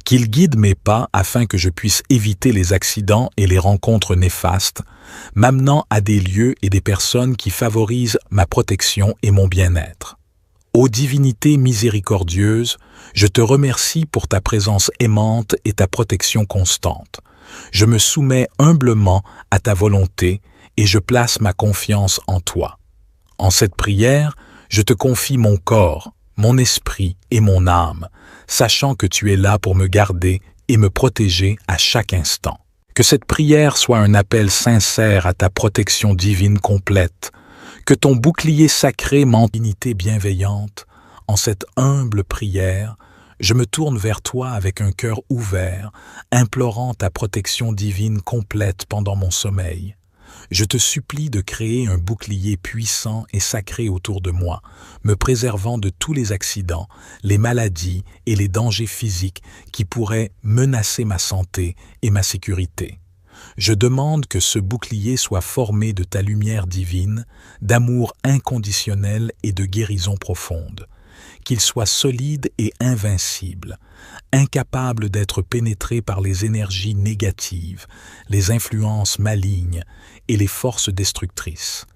Qu'il guide mes pas afin que je puisse éviter les accidents et les rencontres néfastes, m'amenant à des lieux et des personnes qui favorisent ma protection et mon bien-être. Ô divinité miséricordieuse, je te remercie pour ta présence aimante et ta protection constante. Je me soumets humblement à ta volonté et je place ma confiance en toi. En cette prière, je te confie mon corps, mon esprit et mon âme, sachant que tu es là pour me garder et me protéger à chaque instant. Que cette prière soit un appel sincère à ta protection divine complète, que ton bouclier sacré m'unité bienveillante. En cette humble prière, je me tourne vers toi avec un cœur ouvert, implorant ta protection divine complète pendant mon sommeil. Je te supplie de créer un bouclier puissant et sacré autour de moi, me préservant de tous les accidents, les maladies et les dangers physiques qui pourraient menacer ma santé et ma sécurité. Je demande que ce bouclier soit formé de ta lumière divine, d'amour inconditionnel et de guérison profonde. Qu'il soit solide et invincible, incapable d'être pénétré par les énergies négatives, les influences malignes et les forces destructrices.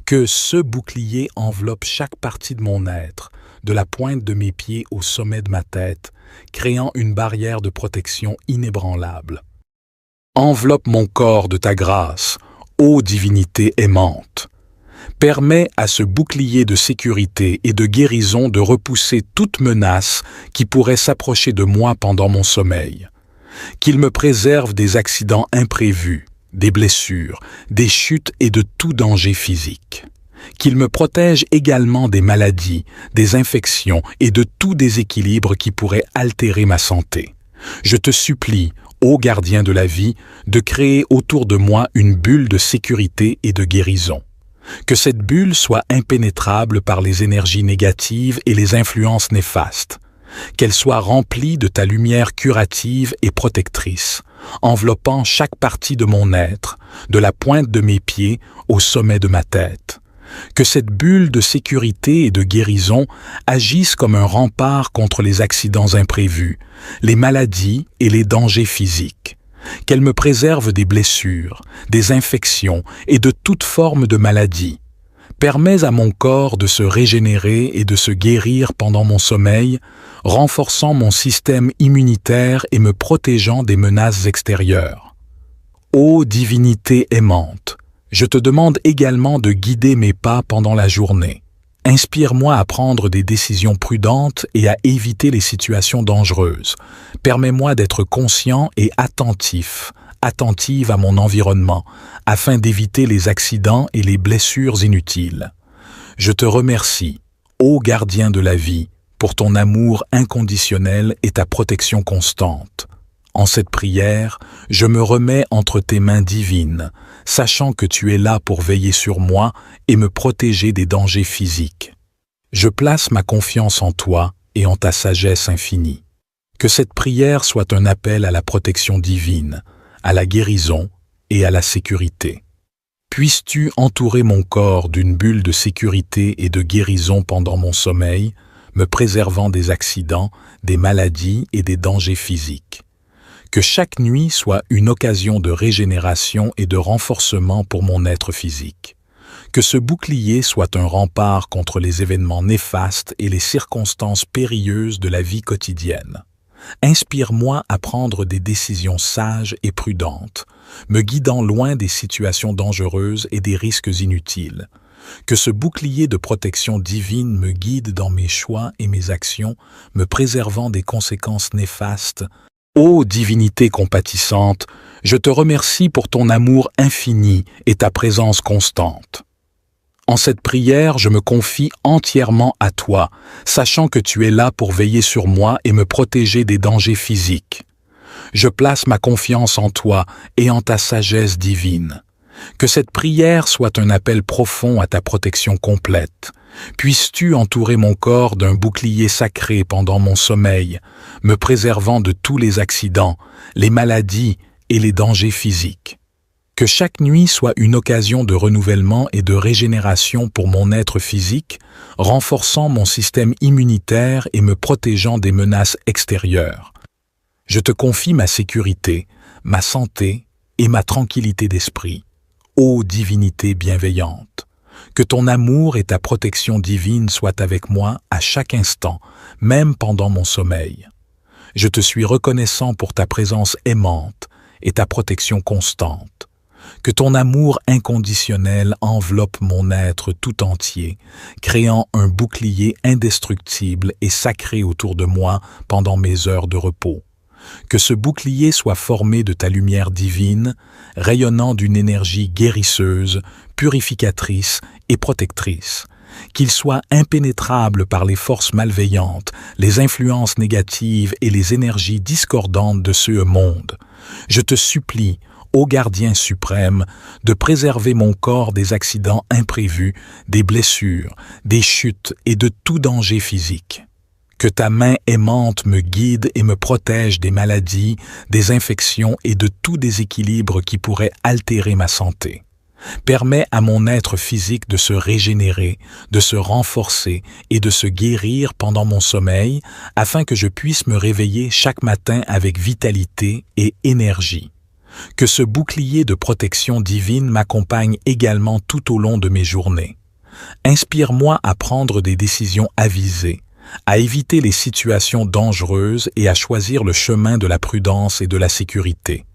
Que ce bouclier enveloppe chaque partie de mon être, de la pointe de mes pieds au sommet de ma tête, créant une barrière de protection inébranlable. Enveloppe mon corps de ta grâce, ô divinité aimante. Permets à ce bouclier de sécurité et de guérison de repousser toute menace qui pourrait s'approcher de moi pendant mon sommeil. Qu'il me préserve des accidents imprévus, des blessures, des chutes et de tout danger physique. Qu'il me protège également des maladies, des infections et de tout déséquilibre qui pourrait altérer ma santé. Je te supplie, ô gardien de la vie, de créer autour de moi une bulle de sécurité et de guérison. Que cette bulle soit impénétrable par les énergies négatives et les influences néfastes. Qu'elle soit remplie de ta lumière curative et protectrice, enveloppant chaque partie de mon être, de la pointe de mes pieds au sommet de ma tête. Que cette bulle de sécurité et de guérison agisse comme un rempart contre les accidents imprévus, les maladies et les dangers physiques. Qu'elle me préserve des blessures, des infections et de toute forme de maladie. Permets à mon corps de se régénérer et de se guérir pendant mon sommeil, renforçant mon système immunitaire et me protégeant des menaces extérieures. Ô divinité aimante, je te demande également de guider mes pas pendant la journée. Inspire-moi à prendre des décisions prudentes et à éviter les situations dangereuses. Permets-moi d'être conscient et attentive à mon environnement, afin d'éviter les accidents et les blessures inutiles. Je te remercie, ô gardien de la vie, pour ton amour inconditionnel et ta protection constante. En cette prière, je me remets entre tes mains divines, sachant que tu es là pour veiller sur moi et me protéger des dangers physiques. Je place ma confiance en toi et en ta sagesse infinie. Que cette prière soit un appel à la protection divine, à la guérison et à la sécurité. Puisses-tu entourer mon corps d'une bulle de sécurité et de guérison pendant mon sommeil, me préservant des accidents, des maladies et des dangers physiques. Que chaque nuit soit une occasion de régénération et de renforcement pour mon être physique. Que ce bouclier soit un rempart contre les événements néfastes et les circonstances périlleuses de la vie quotidienne. Inspire-moi à prendre des décisions sages et prudentes, me guidant loin des situations dangereuses et des risques inutiles. Que ce bouclier de protection divine me guide dans mes choix et mes actions, me préservant des conséquences néfastes. Ô divinité compatissante, je te remercie pour ton amour infini et ta présence constante. En cette prière, je me confie entièrement à toi, sachant que tu es là pour veiller sur moi et me protéger des dangers physiques. Je place ma confiance en toi et en ta sagesse divine. Que cette prière soit un appel profond à ta protection complète. Puisses-tu entourer mon corps d'un bouclier sacré pendant mon sommeil, me préservant de tous les accidents, les maladies et les dangers physiques. Que chaque nuit soit une occasion de renouvellement et de régénération pour mon être physique, renforçant mon système immunitaire et me protégeant des menaces extérieures. Je te confie ma sécurité, ma santé et ma tranquillité d'esprit. Ô divinité bienveillante, que ton amour et ta protection divine soient avec moi à chaque instant, même pendant mon sommeil. Je te suis reconnaissant pour ta présence aimante et ta protection constante. Que ton amour inconditionnel enveloppe mon être tout entier, créant un bouclier indestructible et sacré autour de moi pendant mes heures de repos. Que ce bouclier soit formé de ta lumière divine, rayonnant d'une énergie guérisseuse, purificatrice et protectrice. Qu'il soit impénétrable par les forces malveillantes, les influences négatives et les énergies discordantes de ce monde. Je te supplie, ô gardien suprême, de préserver mon corps des accidents imprévus, des blessures, des chutes et de tout danger physique. Que ta main aimante me guide et me protège des maladies, des infections et de tout déséquilibre qui pourrait altérer ma santé. Permets à mon être physique de se régénérer, de se renforcer et de se guérir pendant mon sommeil, afin que je puisse me réveiller chaque matin avec vitalité et énergie. Que ce bouclier de protection divine m'accompagne également tout au long de mes journées. Inspire-moi à prendre des décisions avisées, à éviter les situations dangereuses et à choisir le chemin de la prudence et de la sécurité.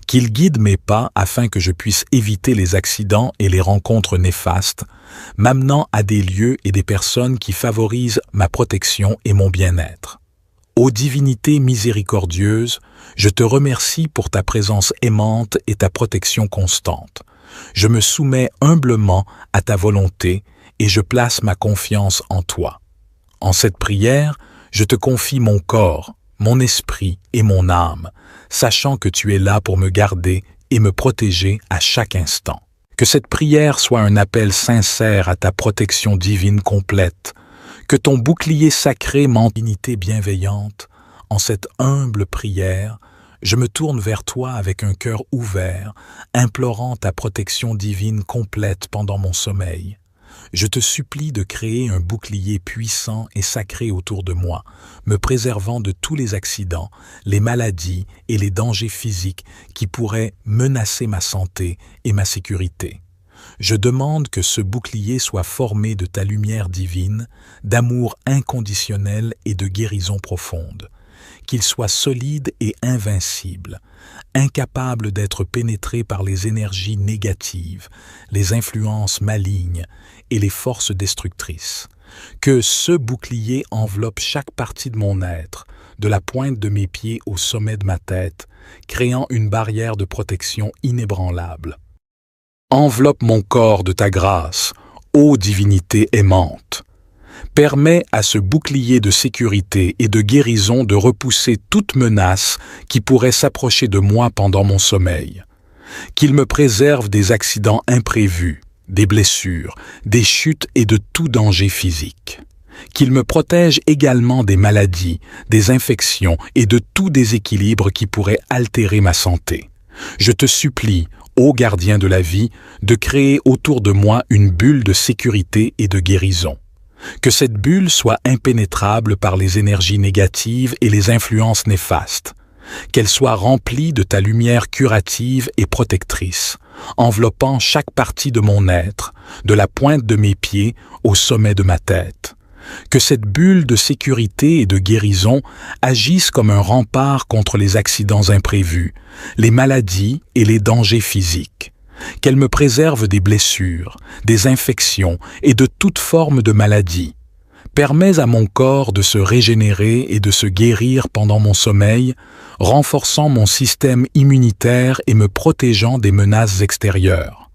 Qu'il guide mes pas afin que je puisse éviter les accidents et les rencontres néfastes, m'amenant à des lieux et des personnes qui favorisent ma protection et mon bien-être. Ô divinité miséricordieuse, je te remercie pour ta présence aimante et ta protection constante. Je me soumets humblement à ta volonté et je place ma confiance en toi. En cette prière, je te confie mon corps, mon esprit et mon âme, sachant que tu es là pour me garder et me protéger à chaque instant. Que cette prière soit un appel sincère à ta protection divine complète, que ton bouclier sacré divinité bienveillante. En cette humble prière, je me tourne vers toi avec un cœur ouvert, implorant ta protection divine complète pendant mon sommeil. Je te supplie de créer un bouclier puissant et sacré autour de moi, me préservant de tous les accidents, les maladies et les dangers physiques qui pourraient menacer ma santé et ma sécurité. Je demande que ce bouclier soit formé de ta lumière divine, d'amour inconditionnel et de guérison profonde. Qu'il soit solide et invincible, incapable d'être pénétré par les énergies négatives, les influences malignes et les forces destructrices. Que ce bouclier enveloppe chaque partie de mon être, de la pointe de mes pieds au sommet de ma tête, créant une barrière de protection inébranlable. Enveloppe mon corps de ta grâce, ô divinité aimante. Permets à ce bouclier de sécurité et de guérison de repousser toute menace qui pourrait s'approcher de moi pendant mon sommeil. Qu'il me préserve des accidents imprévus, des blessures, des chutes et de tout danger physique. Qu'il me protège également des maladies, des infections et de tout déséquilibre qui pourrait altérer ma santé. Je te supplie, ô gardien de la vie, de créer autour de moi une bulle de sécurité et de guérison. Que cette bulle soit impénétrable par les énergies négatives et les influences néfastes. Qu'elle soit remplie de ta lumière curative et protectrice, enveloppant chaque partie de mon être, de la pointe de mes pieds au sommet de ma tête. Que cette bulle de sécurité et de guérison agisse comme un rempart contre les accidents imprévus, les maladies et les dangers physiques. Qu'elle me préserve des blessures, des infections et de toute forme de maladie. Permets à mon corps de se régénérer et de se guérir pendant mon sommeil, renforçant mon système immunitaire et me protégeant des menaces extérieures.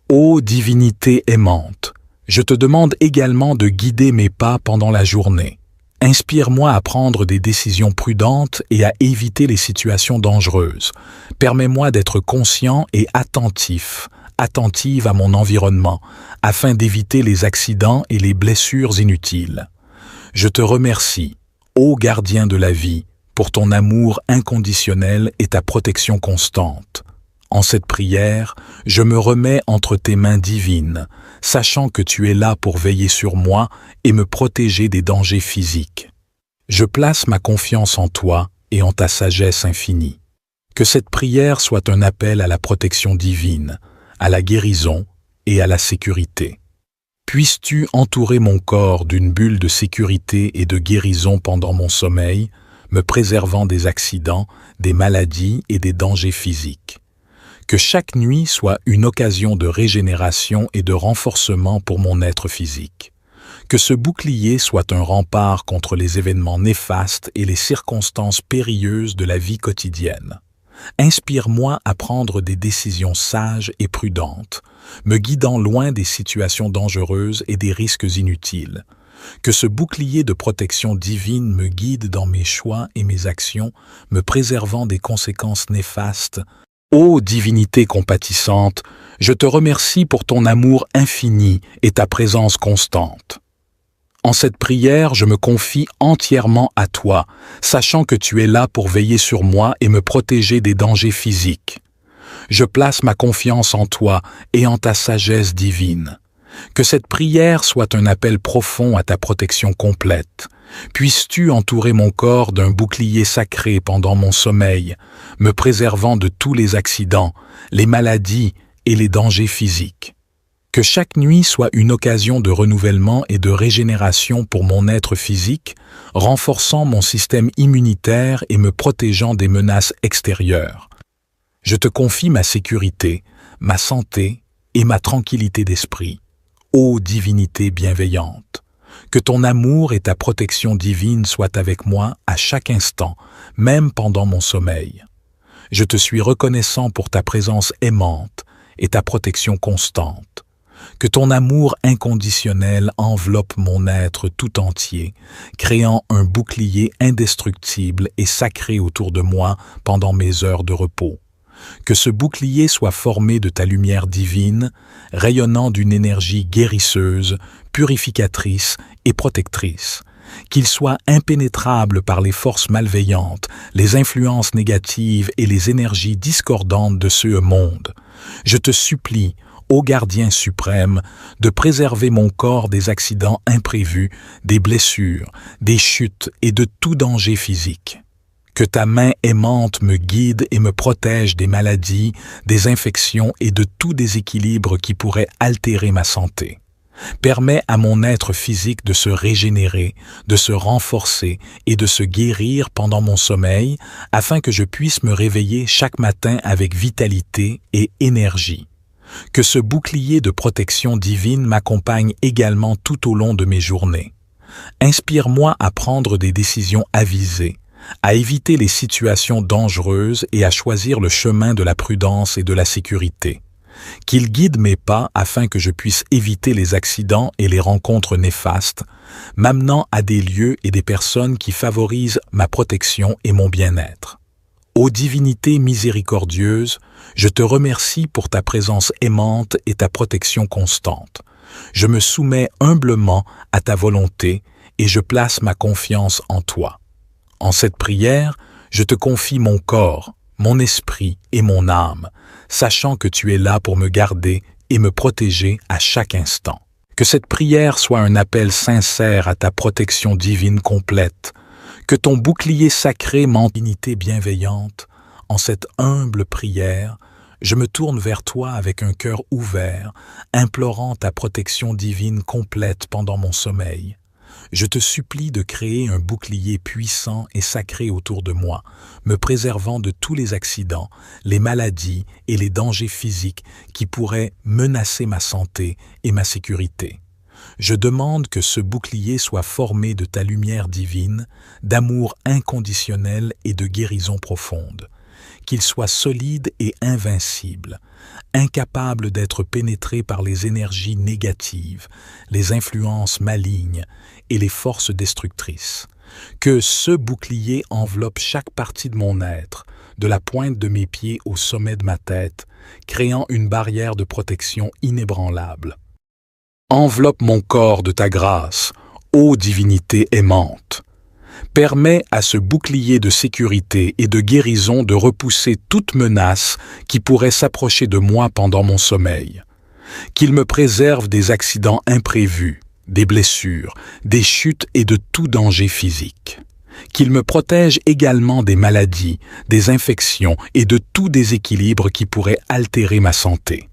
Ô divinité aimante, je te demande également de guider mes pas pendant la journée. Inspire-moi à prendre des décisions prudentes et à éviter les situations dangereuses. Permets-moi d'être conscient et attentive à mon environnement, afin d'éviter les accidents et les blessures inutiles. Je te remercie, ô gardien de la vie, pour ton amour inconditionnel et ta protection constante. En cette prière, je me remets entre tes mains divines, sachant que tu es là pour veiller sur moi et me protéger des dangers physiques. Je place ma confiance en toi et en ta sagesse infinie. Que cette prière soit un appel à la protection divine, à la guérison et à la sécurité. Puisses-tu entourer mon corps d'une bulle de sécurité et de guérison pendant mon sommeil, me préservant des accidents, des maladies et des dangers physiques. Que chaque nuit soit une occasion de régénération et de renforcement pour mon être physique. Que ce bouclier soit un rempart contre les événements néfastes et les circonstances périlleuses de la vie quotidienne. Inspire-moi à prendre des décisions sages et prudentes, me guidant loin des situations dangereuses et des risques inutiles. Que ce bouclier de protection divine me guide dans mes choix et mes actions, me préservant des conséquences néfastes. Ô divinité compatissante, je te remercie pour ton amour infini et ta présence constante. En cette prière, je me confie entièrement à toi, sachant que tu es là pour veiller sur moi et me protéger des dangers physiques. Je place ma confiance en toi et en ta sagesse divine. Que cette prière soit un appel profond à ta protection complète. Puisses-tu entourer mon corps d'un bouclier sacré pendant mon sommeil, me préservant de tous les accidents, les maladies et les dangers physiques. Que chaque nuit soit une occasion de renouvellement et de régénération pour mon être physique, renforçant mon système immunitaire et me protégeant des menaces extérieures. Je te confie ma sécurité, ma santé et ma tranquillité d'esprit. Ô divinité bienveillante, que ton amour et ta protection divine soient avec moi à chaque instant, même pendant mon sommeil. Je te suis reconnaissant pour ta présence aimante et ta protection constante. Que ton amour inconditionnel enveloppe mon être tout entier, créant un bouclier indestructible et sacré autour de moi pendant mes heures de repos. Que ce bouclier soit formé de ta lumière divine, rayonnant d'une énergie guérisseuse, purificatrice et protectrice. Qu'il soit impénétrable par les forces malveillantes, les influences négatives et les énergies discordantes de ce monde. Je te supplie, ô gardien suprême, de préserver mon corps des accidents imprévus, des blessures, des chutes et de tout danger physique. Que ta main aimante me guide et me protège des maladies, des infections et de tout déséquilibre qui pourrait altérer ma santé. Permets à mon être physique de se régénérer, de se renforcer et de se guérir pendant mon sommeil, afin que je puisse me réveiller chaque matin avec vitalité et énergie. Que ce bouclier de protection divine m'accompagne également tout au long de mes journées. Inspire-moi à prendre des décisions avisées, à éviter les situations dangereuses et à choisir le chemin de la prudence et de la sécurité. Qu'il guide mes pas afin que je puisse éviter les accidents et les rencontres néfastes, m'amenant à des lieux et des personnes qui favorisent ma protection et mon bien-être. Ô divinité miséricordieuse, je te remercie pour ta présence aimante et ta protection constante. Je me soumets humblement à ta volonté et je place ma confiance en toi. En cette prière, je te confie mon corps, mon esprit et mon âme, sachant que tu es là pour me garder et me protéger à chaque instant. Que cette prière soit un appel sincère à ta protection divine complète, Que ton bouclier sacré m'entoure. Divinité bienveillante, en cette humble prière, je me tourne vers toi avec un cœur ouvert, implorant ta protection divine complète pendant mon sommeil. Je te supplie de créer un bouclier puissant et sacré autour de moi, me préservant de tous les accidents, les maladies et les dangers physiques qui pourraient menacer ma santé et ma sécurité. Je demande que ce bouclier soit formé de ta lumière divine, d'amour inconditionnel et de guérison profonde. Qu'il soit solide et invincible, incapable d'être pénétré par les énergies négatives, les influences malignes et les forces destructrices. Que ce bouclier enveloppe chaque partie de mon être, de la pointe de mes pieds au sommet de ma tête, créant une barrière de protection inébranlable. Enveloppe mon corps de ta grâce, ô divinité aimante. Permets à ce bouclier de sécurité et de guérison de repousser toute menace qui pourrait s'approcher de moi pendant mon sommeil. Qu'il me préserve des accidents imprévus, des blessures, des chutes et de tout danger physique. Qu'il me protège également des maladies, des infections et de tout déséquilibre qui pourrait altérer ma santé.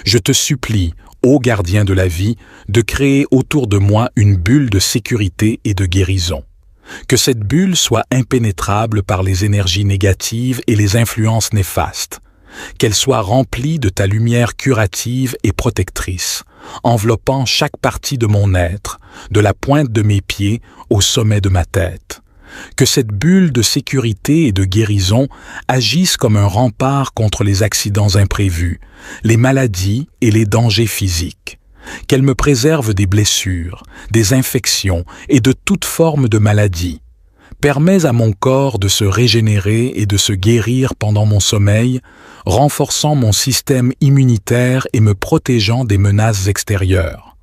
Je te supplie, ô gardien de la vie, de créer autour de moi une bulle de sécurité et de guérison. Que cette bulle soit impénétrable par les énergies négatives et les influences néfastes. Qu'elle soit remplie de ta lumière curative et protectrice, enveloppant chaque partie de mon être, de la pointe de mes pieds au sommet de ma tête. Que cette bulle de sécurité et de guérison agisse comme un rempart contre les accidents imprévus, les maladies et les dangers physiques. Qu'elle me préserve des blessures, des infections et de toute forme de maladie. Permets à mon corps de se régénérer et de se guérir pendant mon sommeil, renforçant mon système immunitaire et me protégeant des menaces extérieures.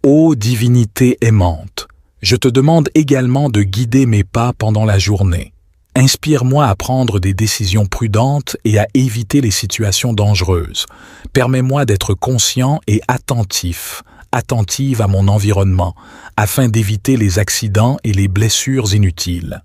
Ô divinité aimante, je te demande également de guider mes pas pendant la journée. Inspire-moi à prendre des décisions prudentes et à éviter les situations dangereuses. Permets-moi d'être conscient et attentive à mon environnement, afin d'éviter les accidents et les blessures inutiles.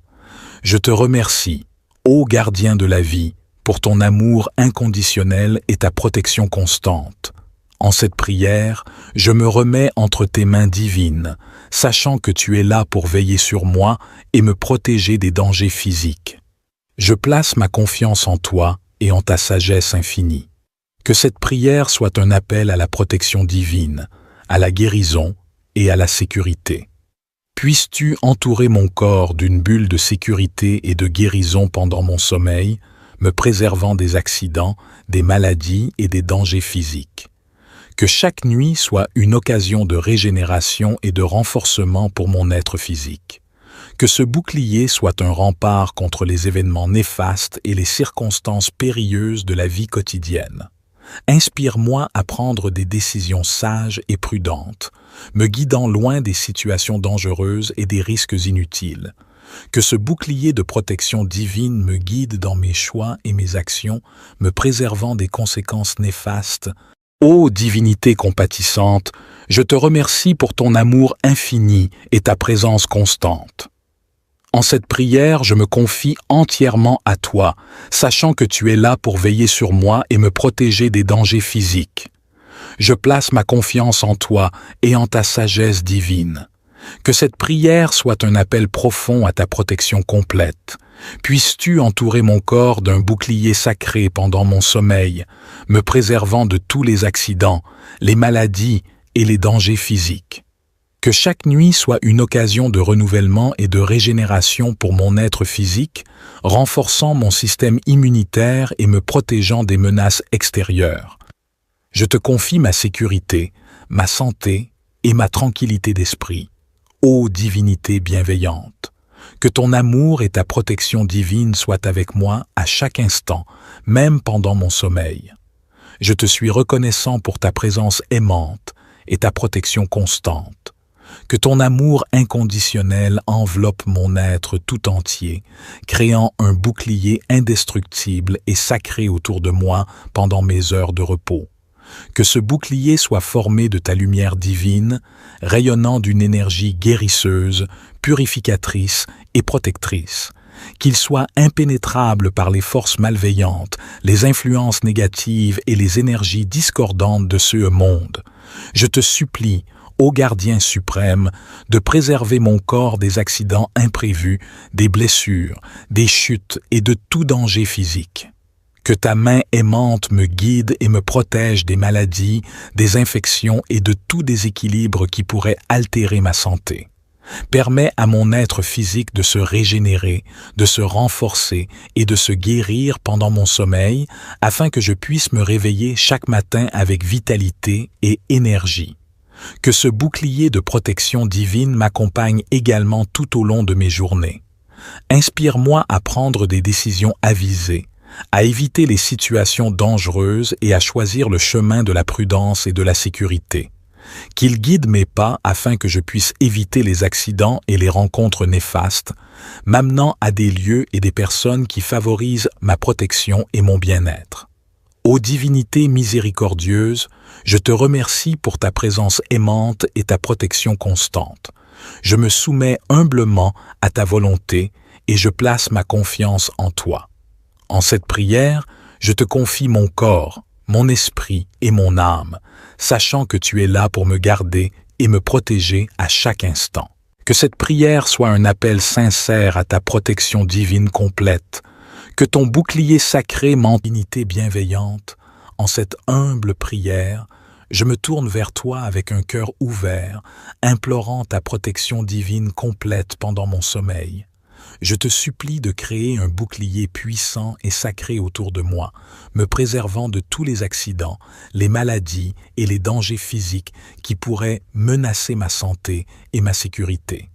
Je te remercie, ô gardien de la vie, pour ton amour inconditionnel et ta protection constante. En cette prière, je me remets entre tes mains divines, sachant que tu es là pour veiller sur moi et me protéger des dangers physiques. Je place ma confiance en toi et en ta sagesse infinie. Que cette prière soit un appel à la protection divine, à la guérison et à la sécurité. Puisses-tu entourer mon corps d'une bulle de sécurité et de guérison pendant mon sommeil, me préservant des accidents, des maladies et des dangers physiques. Que chaque nuit soit une occasion de régénération et de renforcement pour mon être physique. Que ce bouclier soit un rempart contre les événements néfastes et les circonstances périlleuses de la vie quotidienne. Inspire-moi à prendre des décisions sages et prudentes, me guidant loin des situations dangereuses et des risques inutiles. Que ce bouclier de protection divine me guide dans mes choix et mes actions, me préservant des conséquences néfastes. Ô divinité compatissante, je te remercie pour ton amour infini et ta présence constante. En cette prière, je me confie entièrement à toi, sachant que tu es là pour veiller sur moi et me protéger des dangers physiques. Je place ma confiance en toi et en ta sagesse divine. Que cette prière soit un appel profond à ta protection complète. Puisses-tu entourer mon corps d'un bouclier sacré pendant mon sommeil, me préservant de tous les accidents, les maladies et les dangers physiques. Que chaque nuit soit une occasion de renouvellement et de régénération pour mon être physique, renforçant mon système immunitaire et me protégeant des menaces extérieures. Je te confie ma sécurité, ma santé et ma tranquillité d'esprit. Ô divinité bienveillante, que ton amour et ta protection divine soient avec moi à chaque instant, même pendant mon sommeil. Je te suis reconnaissant pour ta présence aimante et ta protection constante. Que ton amour inconditionnel enveloppe mon être tout entier, créant un bouclier indestructible et sacré autour de moi pendant mes heures de repos. Que ce bouclier soit formé de ta lumière divine, rayonnant d'une énergie guérisseuse, purificatrice et protectrice, qu'il soit impénétrable par les forces malveillantes, les influences négatives et les énergies discordantes de ce monde. Je te supplie, ô gardien suprême, de préserver mon corps des accidents imprévus, des blessures, des chutes et de tout danger physique. Que ta main aimante me guide et me protège des maladies, des infections et de tout déséquilibre qui pourrait altérer ma santé. Permets à mon être physique de se régénérer, de se renforcer et de se guérir pendant mon sommeil afin que je puisse me réveiller chaque matin avec vitalité et énergie. Que ce bouclier de protection divine m'accompagne également tout au long de mes journées. Inspire-moi à prendre des décisions avisées, à éviter les situations dangereuses et à choisir le chemin de la prudence et de la sécurité. Qu'il guide mes pas afin que je puisse éviter les accidents et les rencontres néfastes, m'amenant à des lieux et des personnes qui favorisent ma protection et mon bien-être. Ô divinité miséricordieuse, je te remercie pour ta présence aimante et ta protection constante. Je me soumets humblement à ta volonté et je place ma confiance en toi. En cette prière, je te confie mon corps, mon esprit et mon âme, sachant que tu es là pour me garder et me protéger à chaque instant. Que cette prière soit un appel sincère à ta protection divine complète, que ton bouclier sacré m'endignité bienveillante. En cette humble prière, je me tourne vers toi avec un cœur ouvert, implorant ta protection divine complète pendant mon sommeil. Je te supplie de créer un bouclier puissant et sacré autour de moi, me préservant de tous les accidents, les maladies et les dangers physiques qui pourraient menacer ma santé et ma sécurité.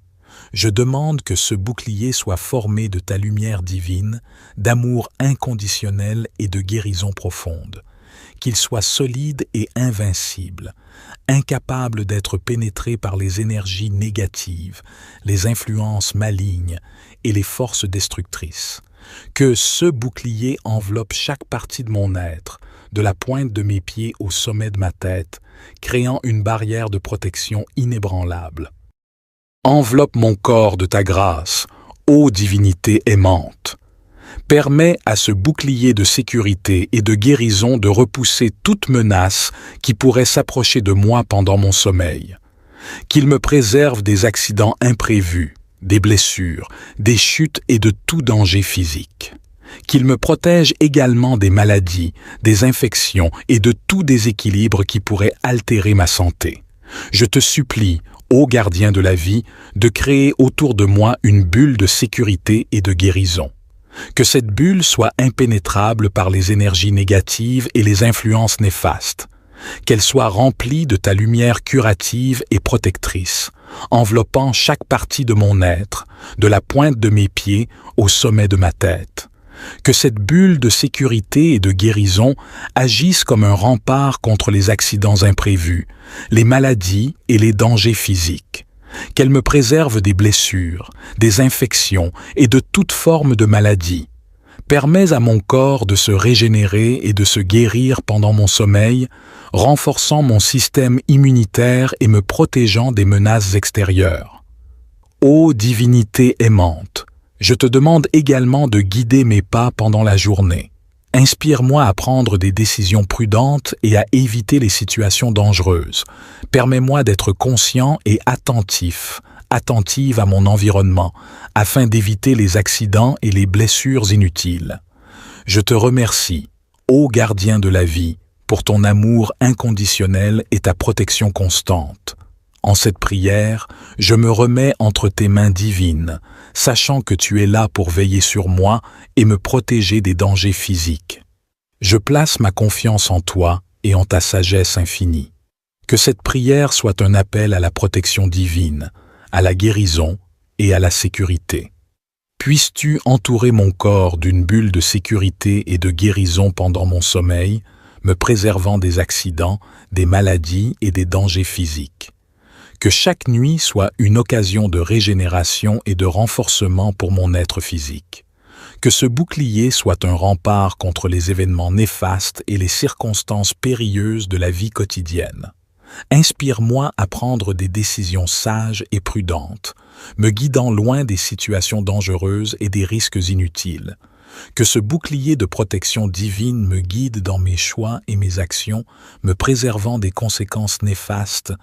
Je demande que ce bouclier soit formé de ta lumière divine, d'amour inconditionnel et de guérison profonde. Qu'il soit solide et invincible, incapable d'être pénétré par les énergies négatives, les influences malignes et les forces destructrices. Que ce bouclier enveloppe chaque partie de mon être, de la pointe de mes pieds au sommet de ma tête, créant une barrière de protection inébranlable. Enveloppe mon corps de ta grâce, ô divinité aimante. Permets à ce bouclier de sécurité et de guérison de repousser toute menace qui pourrait s'approcher de moi pendant mon sommeil. Qu'il me préserve des accidents imprévus, des blessures, des chutes et de tout danger physique. Qu'il me protège également des maladies, des infections et de tout déséquilibre qui pourrait altérer ma santé. Je te supplie, ô gardien de la vie, de créer autour de moi une bulle de sécurité et de guérison. Que cette bulle soit impénétrable par les énergies négatives et les influences néfastes. Qu'elle soit remplie de ta lumière curative et protectrice, enveloppant chaque partie de mon être, de la pointe de mes pieds au sommet de ma tête. Que cette bulle de sécurité et de guérison agisse comme un rempart contre les accidents imprévus, les maladies et les dangers physiques. Qu'elle me préserve des blessures, des infections et de toute forme de maladie. Permets à mon corps de se régénérer et de se guérir pendant mon sommeil, renforçant mon système immunitaire et me protégeant des menaces extérieures. Ô divinité aimante, je te demande également de guider mes pas pendant la journée. Inspire-moi à prendre des décisions prudentes et à éviter les situations dangereuses. Permets-moi d'être conscient et attentive à mon environnement, afin d'éviter les accidents et les blessures inutiles. Je te remercie, ô gardien de la vie, pour ton amour inconditionnel et ta protection constante. En cette prière, je me remets entre tes mains divines, sachant que tu es là pour veiller sur moi et me protéger des dangers physiques. Je place ma confiance en toi et en ta sagesse infinie. Que cette prière soit un appel à la protection divine, à la guérison et à la sécurité. Puisses-tu entourer mon corps d'une bulle de sécurité et de guérison pendant mon sommeil, me préservant des accidents, des maladies et des dangers physiques. Que chaque nuit soit une occasion de régénération et de renforcement pour mon être physique. Que ce bouclier soit un rempart contre les événements néfastes et les circonstances périlleuses de la vie quotidienne. Inspire-moi à prendre des décisions sages et prudentes, me guidant loin des situations dangereuses et des risques inutiles. Que ce bouclier de protection divine me guide dans mes choix et mes actions, me préservant des conséquences néfastes.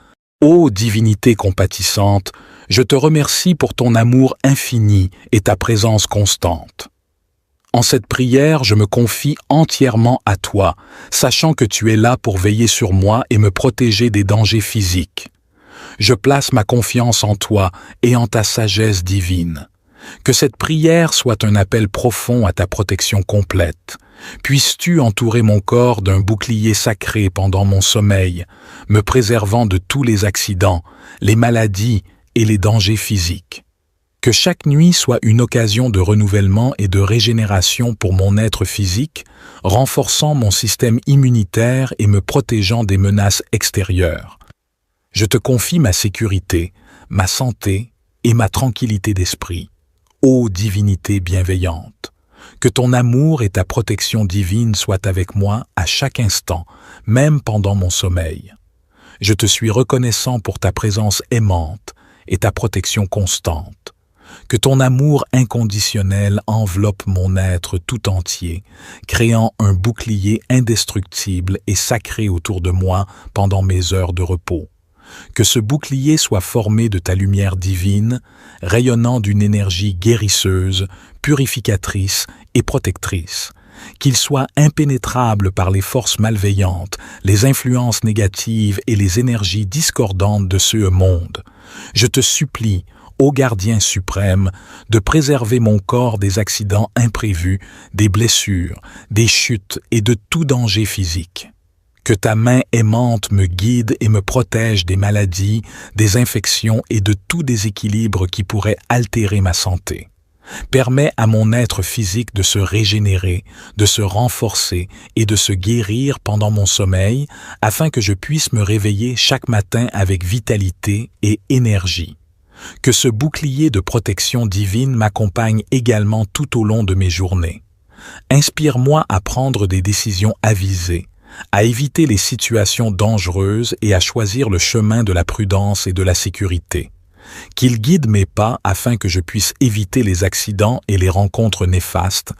Ô divinité compatissante, je te remercie pour ton amour infini et ta présence constante. En cette prière, je me confie entièrement à toi, sachant que tu es là pour veiller sur moi et me protéger des dangers physiques. Je place ma confiance en toi et en ta sagesse divine. Que cette prière soit un appel profond à ta protection complète. Puisses-tu entourer mon corps d'un bouclier sacré pendant mon sommeil, me préservant de tous les accidents, les maladies et les dangers physiques. Que chaque nuit soit une occasion de renouvellement et de régénération pour mon être physique, renforçant mon système immunitaire et me protégeant des menaces extérieures. Je te confie ma sécurité, ma santé et ma tranquillité d'esprit. Ô divinité bienveillante, que ton amour et ta protection divine soient avec moi à chaque instant, même pendant mon sommeil. Je te suis reconnaissant pour ta présence aimante et ta protection constante. Que ton amour inconditionnel enveloppe mon être tout entier, créant un bouclier indestructible et sacré autour de moi pendant mes heures de repos. Que ce bouclier soit formé de ta lumière divine, rayonnant d'une énergie guérisseuse, purificatrice et protectrice. Qu'il soit impénétrable par les forces malveillantes, les influences négatives et les énergies discordantes de ce monde. Je te supplie, ô gardien suprême, de préserver mon corps des accidents imprévus, des blessures, des chutes et de tout danger physique. Que ta main aimante me guide et me protège des maladies, des infections et de tout déséquilibre qui pourrait altérer ma santé. Permets à mon être physique de se régénérer, de se renforcer et de se guérir pendant mon sommeil, afin que je puisse me réveiller chaque matin avec vitalité et énergie. Que ce bouclier de protection divine m'accompagne également tout au long de mes journées. Inspire-moi à prendre des décisions avisées, à éviter les situations dangereuses et à choisir le chemin de la prudence et de la sécurité. Qu'il guide mes pas afin que je puisse éviter les accidents et les rencontres néfastes,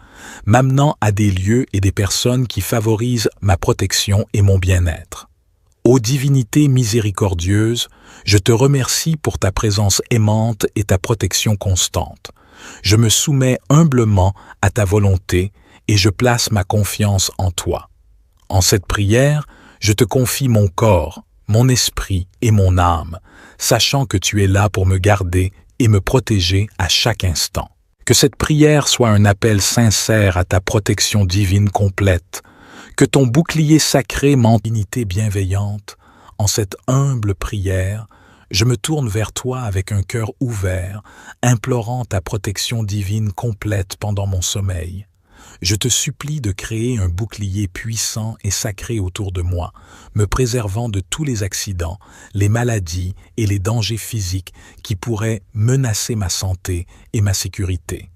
m'amenant à des lieux et des personnes qui favorisent ma protection et mon bien-être. Ô divinité miséricordieuse, je te remercie pour ta présence aimante et ta protection constante. Je me soumets humblement à ta volonté et je place ma confiance en toi. En cette prière, je te confie mon corps, mon esprit et mon âme, sachant que tu es là pour me garder et me protéger à chaque instant. Que cette prière soit un appel sincère à ta protection divine complète, que ton bouclier sacré m'endignité bienveillante. En cette humble prière, je me tourne vers toi avec un cœur ouvert, implorant ta protection divine complète pendant mon sommeil. Je te supplie de créer un bouclier puissant et sacré autour de moi, me préservant de tous les accidents, les maladies et les dangers physiques qui pourraient menacer ma santé et ma sécurité.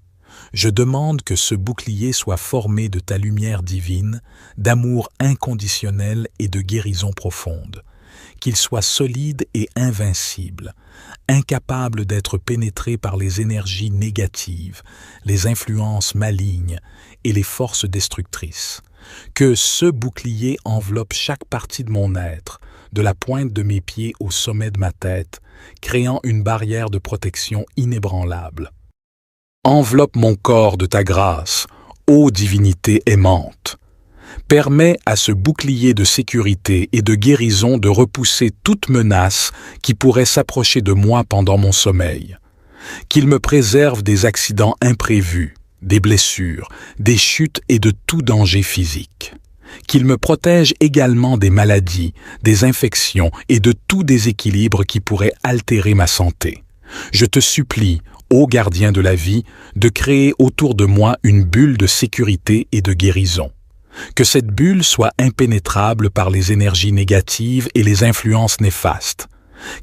Je demande que ce bouclier soit formé de ta lumière divine, d'amour inconditionnel et de guérison profonde. Qu'il soit solide et invincible, incapable d'être pénétré par les énergies négatives, les influences malignes et les forces destructrices. Que ce bouclier enveloppe chaque partie de mon être, de la pointe de mes pieds au sommet de ma tête, créant une barrière de protection inébranlable. Enveloppe mon corps de ta grâce, ô divinité aimante. Permets à ce bouclier de sécurité et de guérison de repousser toute menace qui pourrait s'approcher de moi pendant mon sommeil. Qu'il me préserve des accidents imprévus, des blessures, des chutes et de tout danger physique. Qu'il me protège également des maladies, des infections et de tout déséquilibre qui pourrait altérer ma santé. Je te supplie, ô gardien de la vie, de créer autour de moi une bulle de sécurité et de guérison. Que cette bulle soit impénétrable par les énergies négatives et les influences néfastes.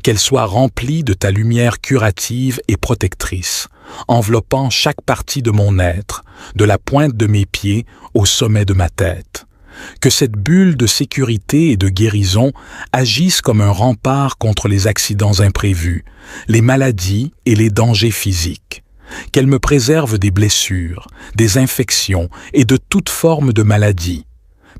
Qu'elle soit remplie de ta lumière curative et protectrice, enveloppant chaque partie de mon être, de la pointe de mes pieds au sommet de ma tête. Que cette bulle de sécurité et de guérison agisse comme un rempart contre les accidents imprévus, les maladies et les dangers physiques. Qu'elle me préserve des blessures, des infections et de toute forme de maladie.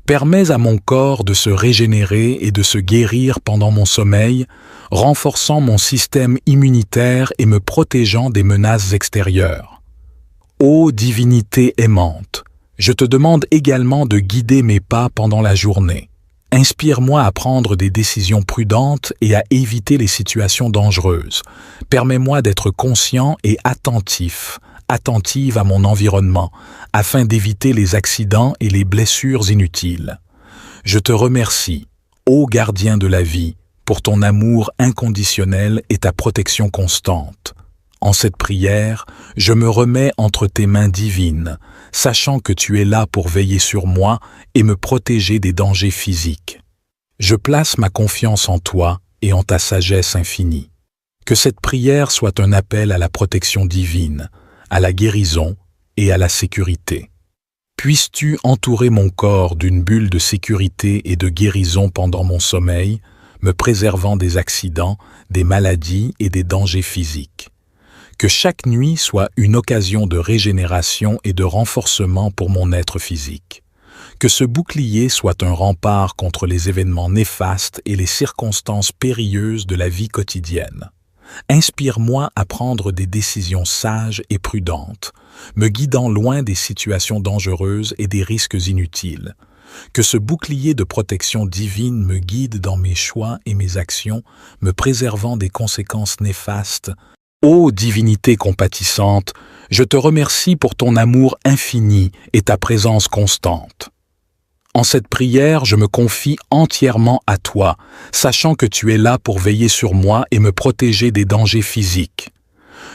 Permets à mon corps de se régénérer et de se guérir pendant mon sommeil, renforçant mon système immunitaire et me protégeant des menaces extérieures. Ô divinité aimante, je te demande également de guider mes pas pendant la journée. Inspire-moi à prendre des décisions prudentes et à éviter les situations dangereuses. Permets-moi d'être conscient et attentive à mon environnement, afin d'éviter les accidents et les blessures inutiles. Je te remercie, ô gardien de la vie, pour ton amour inconditionnel et ta protection constante. En cette prière, je me remets entre tes mains divines, sachant que tu es là pour veiller sur moi et me protéger des dangers physiques. Je place ma confiance en toi et en ta sagesse infinie. Que cette prière soit un appel à la protection divine, à la guérison et à la sécurité. Puisses-tu entourer mon corps d'une bulle de sécurité et de guérison pendant mon sommeil, me préservant des accidents, des maladies et des dangers physiques. Que chaque nuit soit une occasion de régénération et de renforcement pour mon être physique. Que ce bouclier soit un rempart contre les événements néfastes et les circonstances périlleuses de la vie quotidienne. Inspire-moi à prendre des décisions sages et prudentes, me guidant loin des situations dangereuses et des risques inutiles. Que ce bouclier de protection divine me guide dans mes choix et mes actions, me préservant des conséquences néfastes. Ô divinité compatissante, je te remercie pour ton amour infini et ta présence constante. En cette prière, je me confie entièrement à toi, sachant que tu es là pour veiller sur moi et me protéger des dangers physiques.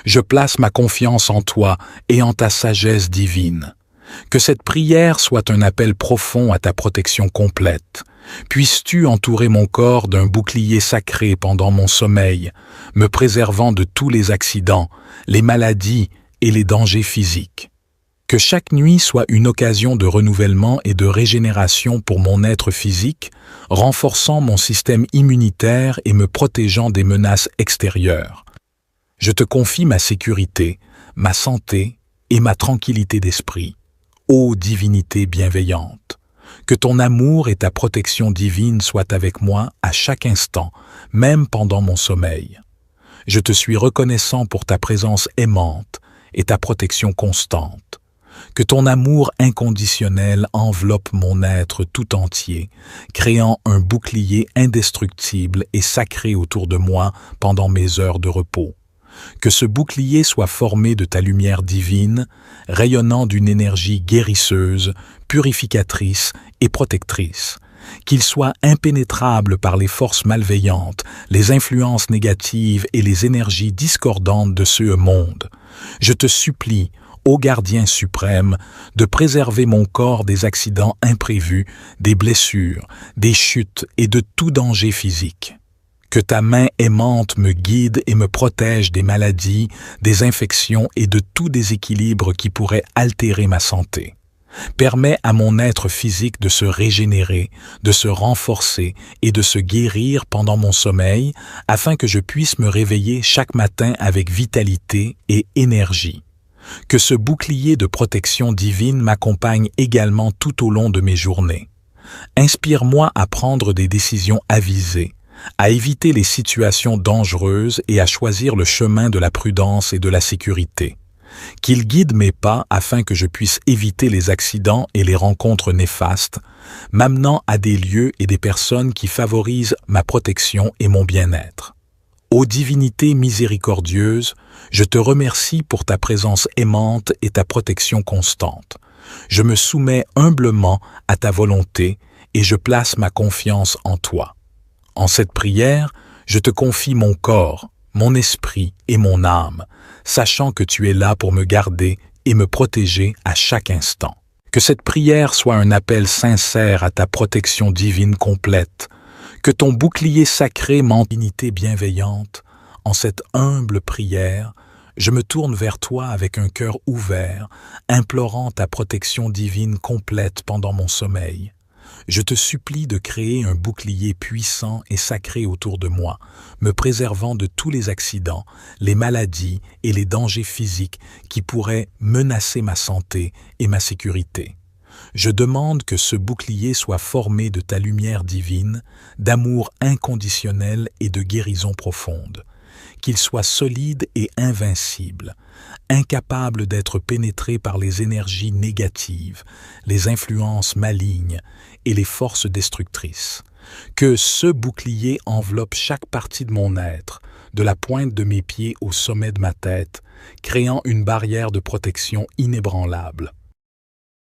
Je place ma confiance en toi et en ta sagesse divine. Que cette prière soit un appel profond à ta protection complète. Puisses-tu entourer mon corps d'un bouclier sacré pendant mon sommeil, me préservant de tous les accidents, les maladies et les dangers physiques. Que chaque nuit soit une occasion de renouvellement et de régénération pour mon être physique, renforçant mon système immunitaire et me protégeant des menaces extérieures. Je te confie ma sécurité, ma santé et ma tranquillité d'esprit. Ô divinité bienveillante, que ton amour et ta protection divine soient avec moi à chaque instant, même pendant mon sommeil. Je te suis reconnaissant pour ta présence aimante et ta protection constante. Que ton amour inconditionnel enveloppe mon être tout entier, créant un bouclier indestructible et sacré autour de moi pendant mes heures de repos. Que ce bouclier soit formé de ta lumière divine, rayonnant d'une énergie guérisseuse, purificatrice et protectrice. Qu'il soit impénétrable par les forces malveillantes, les influences négatives et les énergies discordantes de ce monde. Je te supplie, ô gardien suprême, de préserver mon corps des accidents imprévus, des blessures, des chutes et de tout danger physique. Que ta main aimante me guide et me protège des maladies, des infections et de tout déséquilibre qui pourrait altérer ma santé. Permets à mon être physique de se régénérer, de se renforcer et de se guérir pendant mon sommeil, afin que je puisse me réveiller chaque matin avec vitalité et énergie. Que ce bouclier de protection divine m'accompagne également tout au long de mes journées. Inspire-moi à prendre des décisions avisées, à éviter les situations dangereuses et à choisir le chemin de la prudence et de la sécurité. Qu'il guide mes pas afin que je puisse éviter les accidents et les rencontres néfastes, m'amenant à des lieux et des personnes qui favorisent ma protection et mon bien-être. Ô divinité miséricordieuse, je te remercie pour ta présence aimante et ta protection constante. Je me soumets humblement à ta volonté et je place ma confiance en toi. En cette prière, je te confie mon corps, mon esprit et mon âme, sachant que tu es là pour me garder et me protéger à chaque instant. Que cette prière soit un appel sincère à ta protection divine complète, que ton bouclier sacré m'endignité bienveillante. En cette humble prière, je me tourne vers toi avec un cœur ouvert, implorant ta protection divine complète pendant mon sommeil. Je te supplie de créer un bouclier puissant et sacré autour de moi, me préservant de tous les accidents, les maladies et les dangers physiques qui pourraient menacer ma santé et ma sécurité. Je demande que ce bouclier soit formé de ta lumière divine, d'amour inconditionnel et de guérison profonde. Qu'il soit solide et invincible, incapable d'être pénétré par les énergies négatives, les influences malignes et les forces destructrices. Que ce bouclier enveloppe chaque partie de mon être, de la pointe de mes pieds au sommet de ma tête, créant une barrière de protection inébranlable.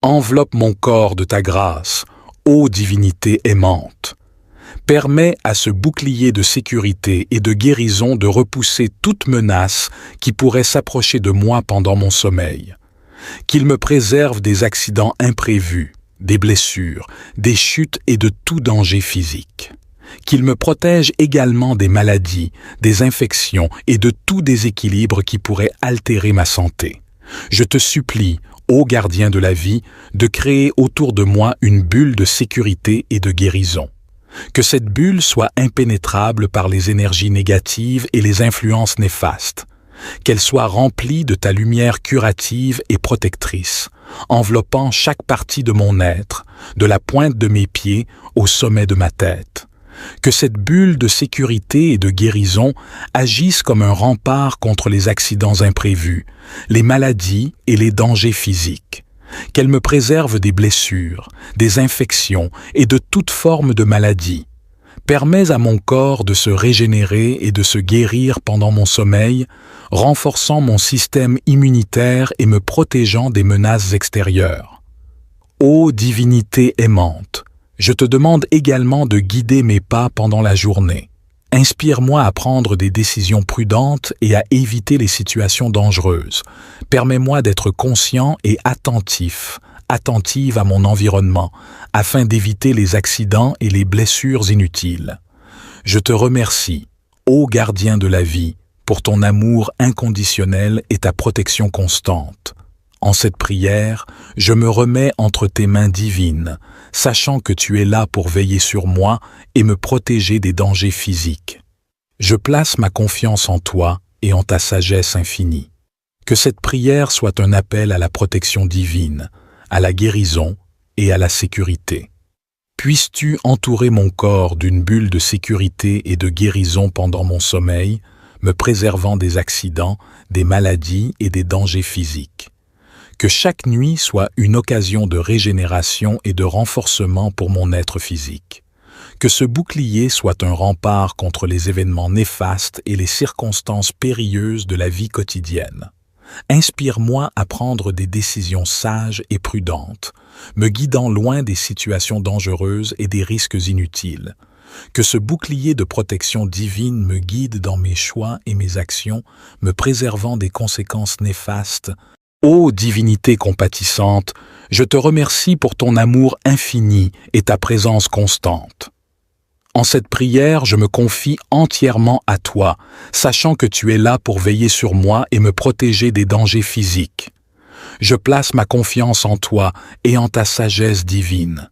Enveloppe mon corps de ta grâce, ô divinité aimante. Permets à ce bouclier de sécurité et de guérison de repousser toute menace qui pourrait s'approcher de moi pendant mon sommeil. Qu'il me préserve des accidents imprévus, des blessures, des chutes et de tout danger physique. Qu'il me protège également des maladies, des infections et de tout déséquilibre qui pourrait altérer ma santé. Je te supplie, ô gardien de la vie, de créer autour de moi une bulle de sécurité et de guérison. Que cette bulle soit impénétrable par les énergies négatives et les influences néfastes. Qu'elle soit remplie de ta lumière curative et protectrice, enveloppant chaque partie de mon être, de la pointe de mes pieds au sommet de ma tête. Que cette bulle de sécurité et de guérison agisse comme un rempart contre les accidents imprévus, les maladies et les dangers physiques. Qu'elle me préserve des blessures, des infections et de toute forme de maladie. Permets à mon corps de se régénérer et de se guérir pendant mon sommeil, renforçant mon système immunitaire et me protégeant des menaces extérieures. Ô divinité aimante, je te demande également de guider mes pas pendant la journée. Inspire-moi à prendre des décisions prudentes et à éviter les situations dangereuses. Permets-moi d'être conscient et attentive à mon environnement, afin d'éviter les accidents et les blessures inutiles. Je te remercie, ô gardien de la vie, pour ton amour inconditionnel et ta protection constante. En cette prière, je me remets entre tes mains divines, sachant que tu es là pour veiller sur moi et me protéger des dangers physiques. Je place ma confiance en toi et en ta sagesse infinie. Que cette prière soit un appel à la protection divine, à la guérison et à la sécurité. Puisses-tu entourer mon corps d'une bulle de sécurité et de guérison pendant mon sommeil, me préservant des accidents, des maladies et des dangers physiques. Que chaque nuit soit une occasion de régénération et de renforcement pour mon être physique. Que ce bouclier soit un rempart contre les événements néfastes et les circonstances périlleuses de la vie quotidienne. Inspire-moi à prendre des décisions sages et prudentes, me guidant loin des situations dangereuses et des risques inutiles. Que ce bouclier de protection divine me guide dans mes choix et mes actions, me préservant des conséquences néfastes. Ô divinité compatissante, je te remercie pour ton amour infini et ta présence constante. En cette prière, je me confie entièrement à toi, sachant que tu es là pour veiller sur moi et me protéger des dangers physiques. Je place ma confiance en toi et en ta sagesse divine.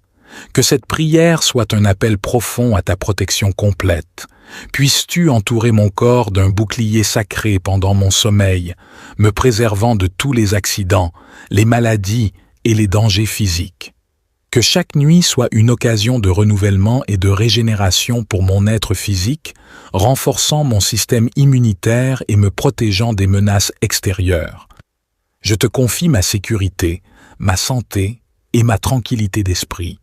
Que cette prière soit un appel profond à ta protection complète. Puisses-tu entourer mon corps d'un bouclier sacré pendant mon sommeil, me préservant de tous les accidents, les maladies et les dangers physiques. Que chaque nuit soit une occasion de renouvellement et de régénération pour mon être physique, renforçant mon système immunitaire et me protégeant des menaces extérieures. Je te confie ma sécurité, ma santé et ma tranquillité d'esprit.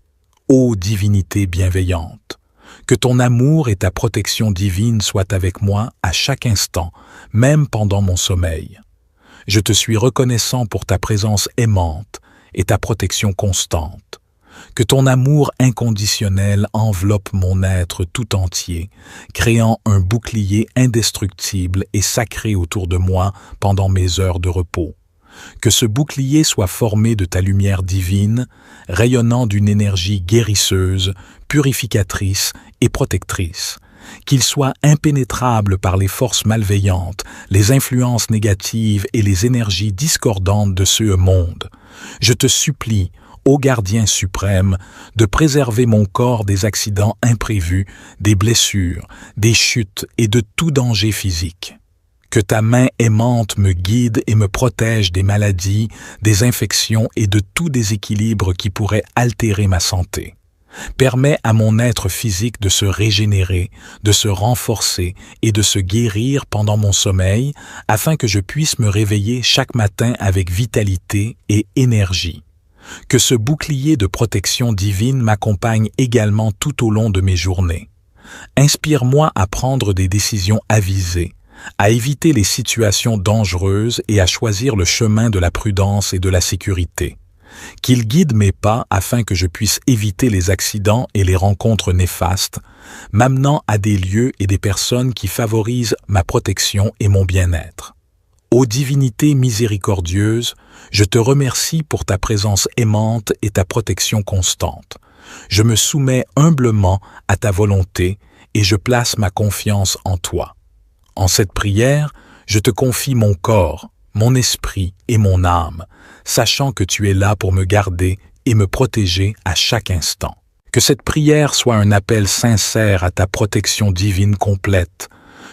Ô divinité bienveillante, que ton amour et ta protection divine soient avec moi à chaque instant, même pendant mon sommeil. Je te suis reconnaissant pour ta présence aimante et ta protection constante. Que ton amour inconditionnel enveloppe mon être tout entier, créant un bouclier indestructible et sacré autour de moi pendant mes heures de repos. Que ce bouclier soit formé de ta lumière divine, rayonnant d'une énergie guérisseuse, purificatrice et protectrice. Qu'il soit impénétrable par les forces malveillantes, les influences négatives et les énergies discordantes de ce monde. Je te supplie, ô gardien suprême, de préserver mon corps des accidents imprévus, des blessures, des chutes et de tout danger physique. Que ta main aimante me guide et me protège des maladies, des infections et de tout déséquilibre qui pourrait altérer ma santé. Permets à mon être physique de se régénérer, de se renforcer et de se guérir pendant mon sommeil, afin que je puisse me réveiller chaque matin avec vitalité et énergie. Que ce bouclier de protection divine m'accompagne également tout au long de mes journées. Inspire-moi à prendre des décisions avisées, à éviter les situations dangereuses et à choisir le chemin de la prudence et de la sécurité. Qu'il guide mes pas afin que je puisse éviter les accidents et les rencontres néfastes, m'amenant à des lieux et des personnes qui favorisent ma protection et mon bien-être. Ô divinité miséricordieuse, je te remercie pour ta présence aimante et ta protection constante. Je me soumets humblement à ta volonté et je place ma confiance en toi. En cette prière, je te confie mon corps, mon esprit et mon âme, sachant que tu es là pour me garder et me protéger à chaque instant. Que cette prière soit un appel sincère à ta protection divine complète,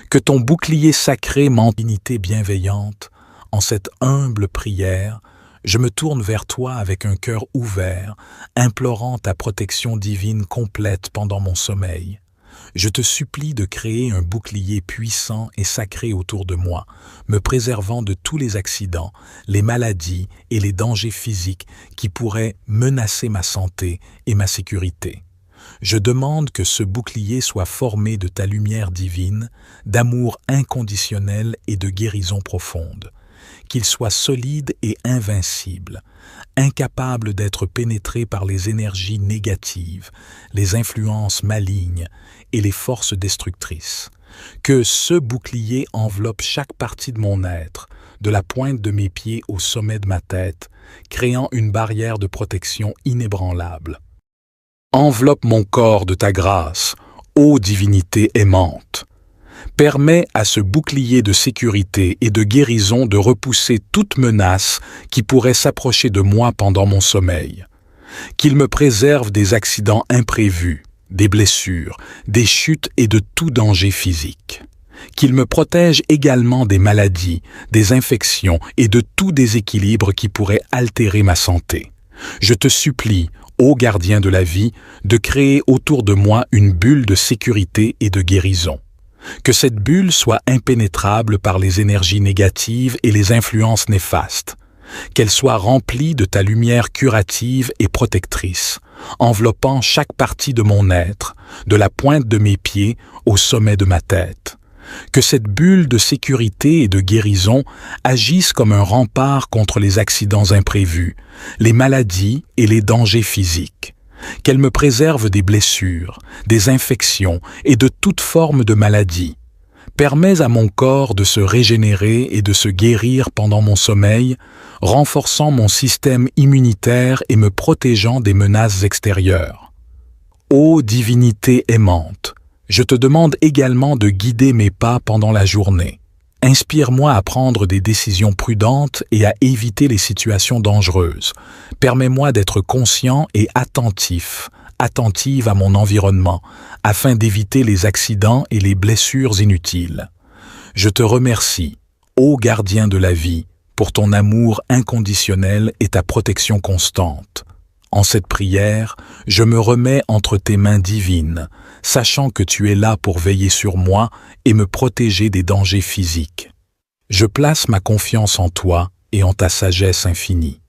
que ton bouclier sacré m'endignité bienveillante. En cette humble prière, je me tourne vers toi avec un cœur ouvert, implorant ta protection divine complète pendant mon sommeil. Je te supplie de créer un bouclier puissant et sacré autour de moi, me préservant de tous les accidents, les maladies et les dangers physiques qui pourraient menacer ma santé et ma sécurité. Je demande que ce bouclier soit formé de ta lumière divine, d'amour inconditionnel et de guérison profonde. Qu'il soit solide et invincible, incapable d'être pénétré par les énergies négatives, les influences malignes et les forces destructrices. Que ce bouclier enveloppe chaque partie de mon être, de la pointe de mes pieds au sommet de ma tête, créant une barrière de protection inébranlable. Enveloppe mon corps de ta grâce, ô divinité aimante. Permets à ce bouclier de sécurité et de guérison de repousser toute menace qui pourrait s'approcher de moi pendant mon sommeil. Qu'il me préserve des accidents imprévus, des blessures, des chutes et de tout danger physique. Qu'il me protège également des maladies, des infections et de tout déséquilibre qui pourrait altérer ma santé. Je te supplie, ô gardien de la vie, de créer autour de moi une bulle de sécurité et de guérison. Que cette bulle soit impénétrable par les énergies négatives et les influences néfastes. Qu'elle soit remplie de ta lumière curative et protectrice, enveloppant chaque partie de mon être, de la pointe de mes pieds au sommet de ma tête. Que cette bulle de sécurité et de guérison agisse comme un rempart contre les accidents imprévus, les maladies et les dangers physiques. Qu'elle me préserve des blessures, des infections et de toute forme de maladie. Permets à mon corps de se régénérer et de se guérir pendant mon sommeil, renforçant mon système immunitaire et me protégeant des menaces extérieures. Ô divinité aimante, je te demande également de guider mes pas pendant la journée. Inspire-moi à prendre des décisions prudentes et à éviter les situations dangereuses. Permets-moi d'être conscient et attentive à mon environnement, afin d'éviter les accidents et les blessures inutiles. Je te remercie, ô gardien de la vie, pour ton amour inconditionnel et ta protection constante. En cette prière, je me remets entre tes mains divines, sachant que tu es là pour veiller sur moi et me protéger des dangers physiques. Je place ma confiance en toi et en ta sagesse infinie.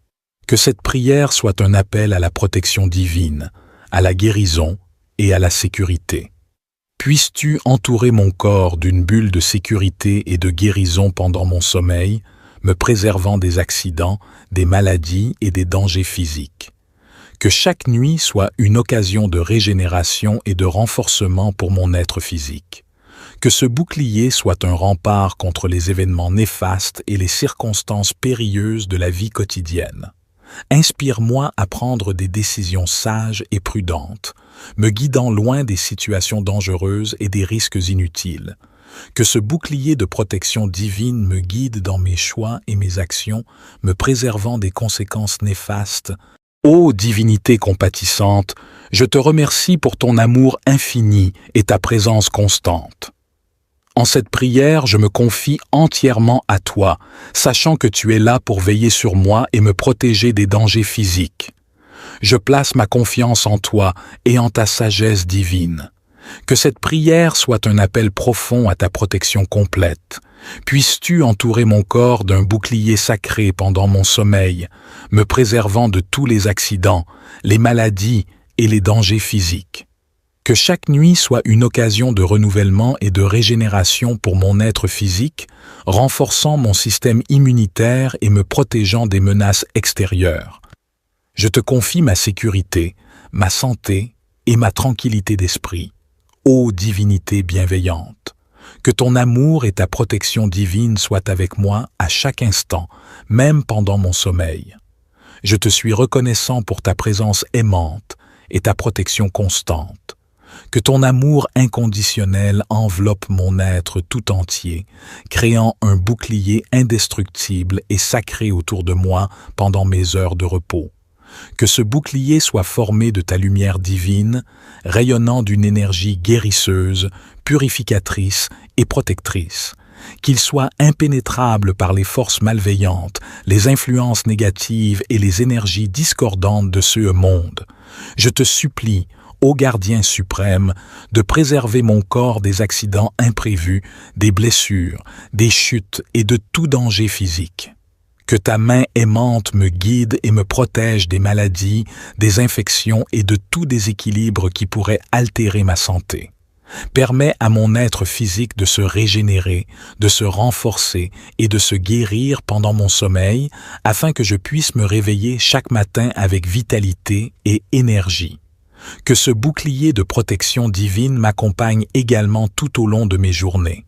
Que cette prière soit un appel à la protection divine, à la guérison et à la sécurité. Puisses-tu entourer mon corps d'une bulle de sécurité et de guérison pendant mon sommeil, me préservant des accidents, des maladies et des dangers physiques. Que chaque nuit soit une occasion de régénération et de renforcement pour mon être physique. Que ce bouclier soit un rempart contre les événements néfastes et les circonstances périlleuses de la vie quotidienne. Inspire-moi à prendre des décisions sages et prudentes, me guidant loin des situations dangereuses et des risques inutiles. Que ce bouclier de protection divine me guide dans mes choix et mes actions, me préservant des conséquences néfastes Ô divinité compatissante, je te remercie pour ton amour infini et ta présence constante. En cette prière, je me confie entièrement à toi, sachant que tu es là pour veiller sur moi et me protéger des dangers physiques. Je place ma confiance en toi et en ta sagesse divine. Que cette prière soit un appel profond à ta protection complète. Puisses-tu entourer mon corps d'un bouclier sacré pendant mon sommeil, me préservant de tous les accidents, les maladies et les dangers physiques. Que chaque nuit soit une occasion de renouvellement et de régénération pour mon être physique, renforçant mon système immunitaire et me protégeant des menaces extérieures. Je te confie ma sécurité, ma santé et ma tranquillité d'esprit. Ô divinité bienveillante, que ton amour et ta protection divine soient avec moi à chaque instant, même pendant mon sommeil. Je te suis reconnaissant pour ta présence aimante et ta protection constante. Que ton amour inconditionnel enveloppe mon être tout entier, créant un bouclier indestructible et sacré autour de moi pendant mes heures de repos. Que ce bouclier soit formé de ta lumière divine, rayonnant d'une énergie guérisseuse, purificatrice et protectrice. Qu'il soit impénétrable par les forces malveillantes, les influences négatives et les énergies discordantes de ce monde. Je te supplie, ô gardien suprême, de préserver mon corps des accidents imprévus, des blessures, des chutes et de tout danger physique. Que ta main aimante me guide et me protège des maladies, des infections et de tout déséquilibre qui pourrait altérer ma santé. Permets à mon être physique de se régénérer, de se renforcer et de se guérir pendant mon sommeil, afin que je puisse me réveiller chaque matin avec vitalité et énergie. Que ce bouclier de protection divine m'accompagne également tout au long de mes journées.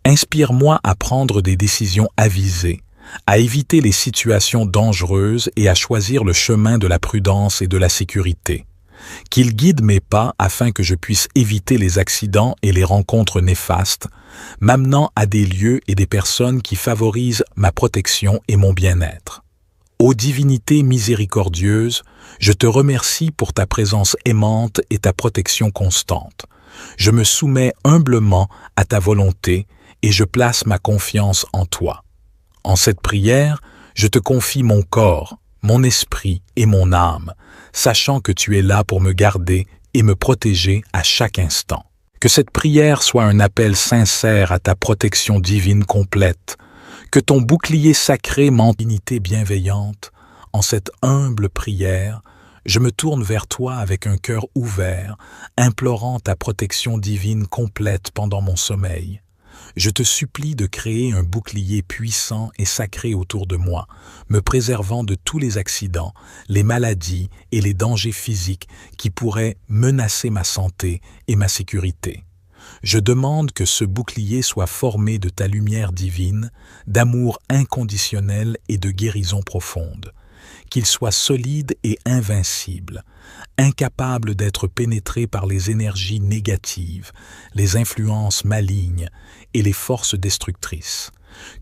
Inspire-moi à prendre des décisions avisées, à éviter les situations dangereuses et à choisir le chemin de la prudence et de la sécurité. Qu'il guide mes pas afin que je puisse éviter les accidents et les rencontres néfastes, m'amenant à des lieux et des personnes qui favorisent ma protection et mon bien-être. Ô divinité miséricordieuse, je te remercie pour ta présence aimante et ta protection constante. Je me soumets humblement à ta volonté et je place ma confiance en toi. En cette prière, je te confie mon corps, mon esprit et mon âme, sachant que tu es là pour me garder et me protéger à chaque instant. Que cette prière soit un appel sincère à ta protection divine complète, que ton bouclier sacré m'endignité bienveillante. En cette humble prière, je me tourne vers toi avec un cœur ouvert, implorant ta protection divine complète pendant mon sommeil. Je te supplie de créer un bouclier puissant et sacré autour de moi, me préservant de tous les accidents, les maladies et les dangers physiques qui pourraient menacer ma santé et ma sécurité. Je demande que ce bouclier soit formé de ta lumière divine, d'amour inconditionnel et de guérison profonde. Qu'il soit solide et invincible, incapable d'être pénétré par les énergies négatives, les influences malignes et les forces destructrices.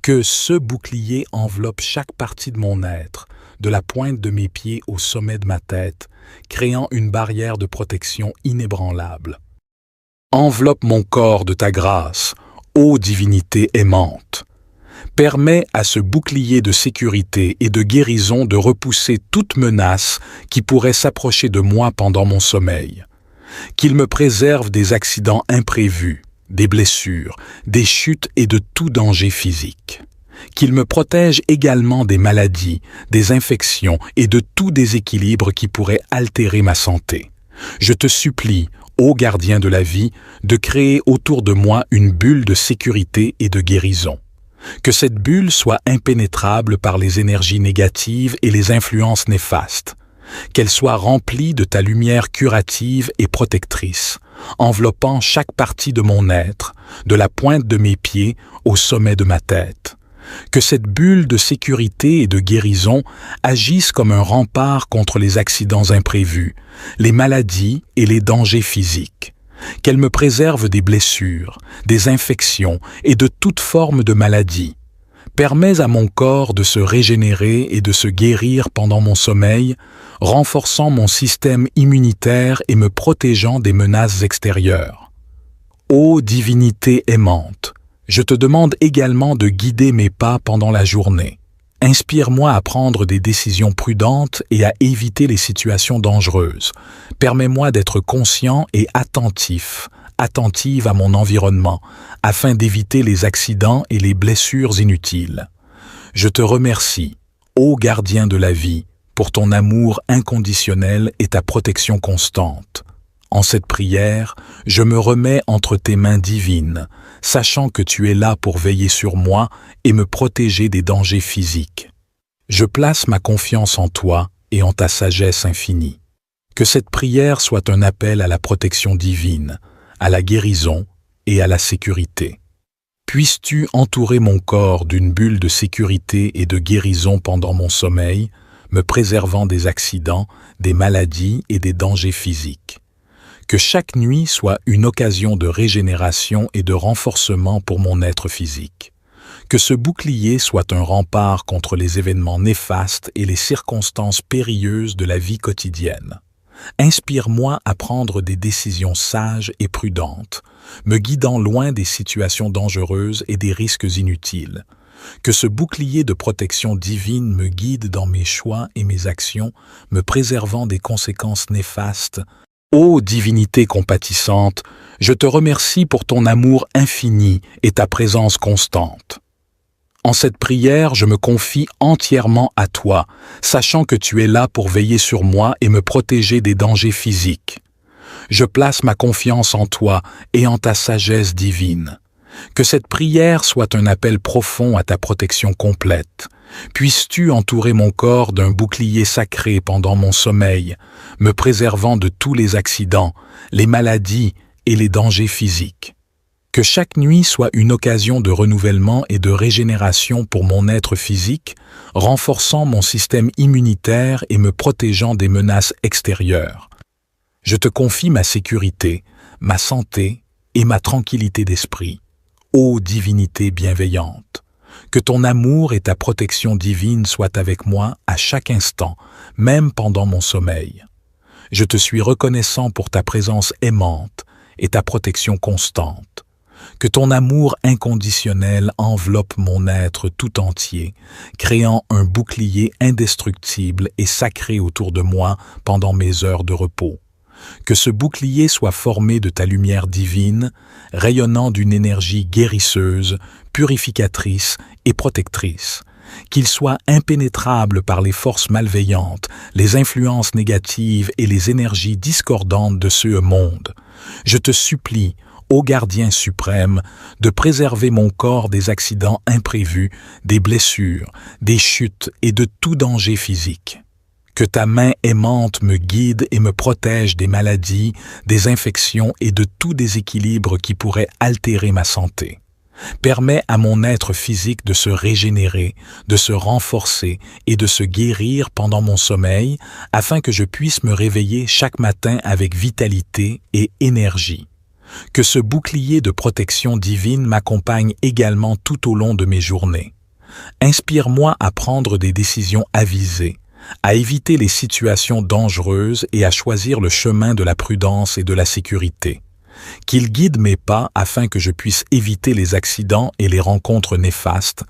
Que ce bouclier enveloppe chaque partie de mon être, de la pointe de mes pieds au sommet de ma tête, créant une barrière de protection inébranlable. Enveloppe mon corps de ta grâce, ô divinité aimante. Permets à ce bouclier de sécurité et de guérison de repousser toute menace qui pourrait s'approcher de moi pendant mon sommeil. Qu'il me préserve des accidents imprévus, des blessures, des chutes et de tout danger physique. Qu'il me protège également des maladies, des infections et de tout déséquilibre qui pourrait altérer ma santé. Je te supplie, ô gardien de la vie, de créer autour de moi une bulle de sécurité et de guérison. Que cette bulle soit impénétrable par les énergies négatives et les influences néfastes. Qu'elle soit remplie de ta lumière curative et protectrice, enveloppant chaque partie de mon être, de la pointe de mes pieds au sommet de ma tête. Que cette bulle de sécurité et de guérison agisse comme un rempart contre les accidents imprévus, les maladies et les dangers physiques. Qu'elle me préserve des blessures, des infections et de toute forme de maladie. Permets à mon corps de se régénérer et de se guérir pendant mon sommeil, renforçant mon système immunitaire et me protégeant des menaces extérieures. Ô divinité aimante, je te demande également de guider mes pas pendant la journée. Inspire-moi à prendre des décisions prudentes et à éviter les situations dangereuses. Permets-moi d'être conscient et attentive à mon environnement, afin d'éviter les accidents et les blessures inutiles. Je te remercie, ô gardien de la vie, pour ton amour inconditionnel et ta protection constante. En cette prière, je me remets entre tes mains divines, sachant que tu es là pour veiller sur moi et me protéger des dangers physiques. Je place ma confiance en toi et en ta sagesse infinie. Que cette prière soit un appel à la protection divine, à la guérison et à la sécurité. Puisses-tu entourer mon corps d'une bulle de sécurité et de guérison pendant mon sommeil, me préservant des accidents, des maladies et des dangers physiques. Que chaque nuit soit une occasion de régénération et de renforcement pour mon être physique. Que ce bouclier soit un rempart contre les événements néfastes et les circonstances périlleuses de la vie quotidienne. Inspire-moi à prendre des décisions sages et prudentes, me guidant loin des situations dangereuses et des risques inutiles. Que ce bouclier de protection divine me guide dans mes choix et mes actions, me préservant des conséquences néfastes. Ô divinité compatissante, je te remercie pour ton amour infini et ta présence constante. En cette prière, je me confie entièrement à toi, sachant que tu es là pour veiller sur moi et me protéger des dangers physiques. Je place ma confiance en toi et en ta sagesse divine. Que cette prière soit un appel profond à ta protection complète. Puisses-tu entourer mon corps d'un bouclier sacré pendant mon sommeil, me préservant de tous les accidents, les maladies et les dangers physiques. Que chaque nuit soit une occasion de renouvellement et de régénération pour mon être physique, renforçant mon système immunitaire et me protégeant des menaces extérieures. Je te confie ma sécurité, ma santé et ma tranquillité d'esprit. Ô divinité bienveillante, que ton amour et ta protection divine soient avec moi à chaque instant, même pendant mon sommeil. Je te suis reconnaissant pour ta présence aimante et ta protection constante. Que ton amour inconditionnel enveloppe mon être tout entier, créant un bouclier indestructible et sacré autour de moi pendant mes heures de repos. Que ce bouclier soit formé de ta lumière divine, rayonnant d'une énergie guérisseuse, purificatrice et protectrice. Qu'il soit impénétrable par les forces malveillantes, les influences négatives et les énergies discordantes de ce monde. Je te supplie, ô gardien suprême, de préserver mon corps des accidents imprévus, des blessures, des chutes et de tout danger physique. Que ta main aimante me guide et me protège des maladies, des infections et de tout déséquilibre qui pourrait altérer ma santé. Permets à mon être physique de se régénérer, de se renforcer et de se guérir pendant mon sommeil, afin que je puisse me réveiller chaque matin avec vitalité et énergie. Que ce bouclier de protection divine m'accompagne également tout au long de mes journées. Inspire-moi à prendre des décisions avisées, à éviter les situations dangereuses et à choisir le chemin de la prudence et de la sécurité. Qu'il guide mes pas afin que je puisse éviter les accidents et les rencontres néfastes,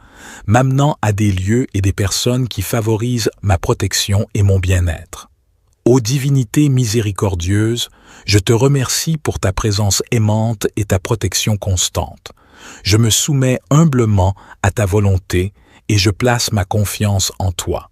m'amenant à des lieux et des personnes qui favorisent ma protection et mon bien-être. Ô divinité miséricordieuse, je te remercie pour ta présence aimante et ta protection constante. Je me soumets humblement à ta volonté et je place ma confiance en toi.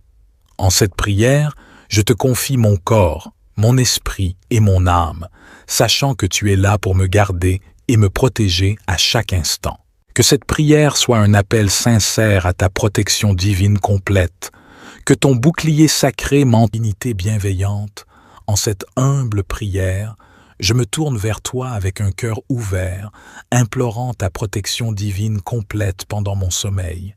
En cette prière, je te confie mon corps, mon esprit et mon âme, sachant que tu es là pour me garder et me protéger à chaque instant. Que cette prière soit un appel sincère à ta protection divine complète, que ton bouclier sacré divinité bienveillante. En cette humble prière, je me tourne vers toi avec un cœur ouvert, implorant ta protection divine complète pendant mon sommeil.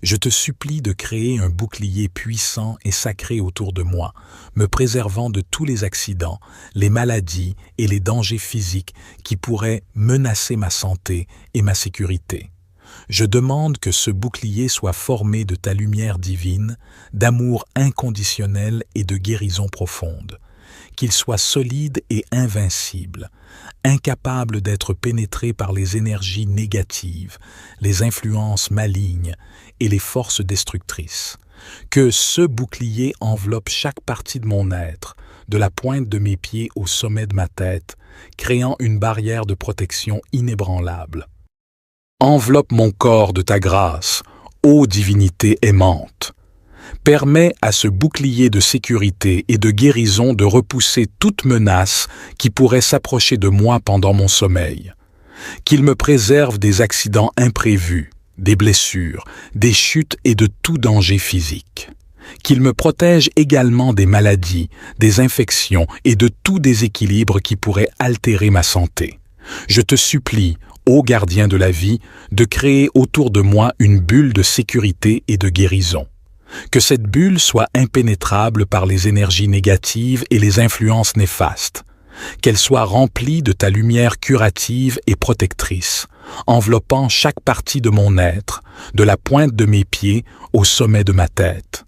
Je te supplie de créer un bouclier puissant et sacré autour de moi, me préservant de tous les accidents, les maladies et les dangers physiques qui pourraient menacer ma santé et ma sécurité. Je demande que ce bouclier soit formé de ta lumière divine, d'amour inconditionnel et de guérison profonde, qu'il soit solide et invincible, incapable d'être pénétré par les énergies négatives, les influences malignes et les forces destructrices. Que ce bouclier enveloppe chaque partie de mon être, de la pointe de mes pieds au sommet de ma tête, créant une barrière de protection inébranlable. Enveloppe mon corps de ta grâce, ô divinité aimante. Permets à ce bouclier de sécurité et de guérison de repousser toute menace qui pourrait s'approcher de moi pendant mon sommeil. Qu'il me préserve des accidents imprévus, des blessures, des chutes et de tout danger physique. Qu'il me protège également des maladies, des infections et de tout déséquilibre qui pourrait altérer ma santé. Je te supplie, ô gardien de la vie, de créer autour de moi une bulle de sécurité et de guérison. Que cette bulle soit impénétrable par les énergies négatives et les influences néfastes. Qu'elle soit remplie de ta lumière curative et protectrice, enveloppant chaque partie de mon être, de la pointe de mes pieds au sommet de ma tête.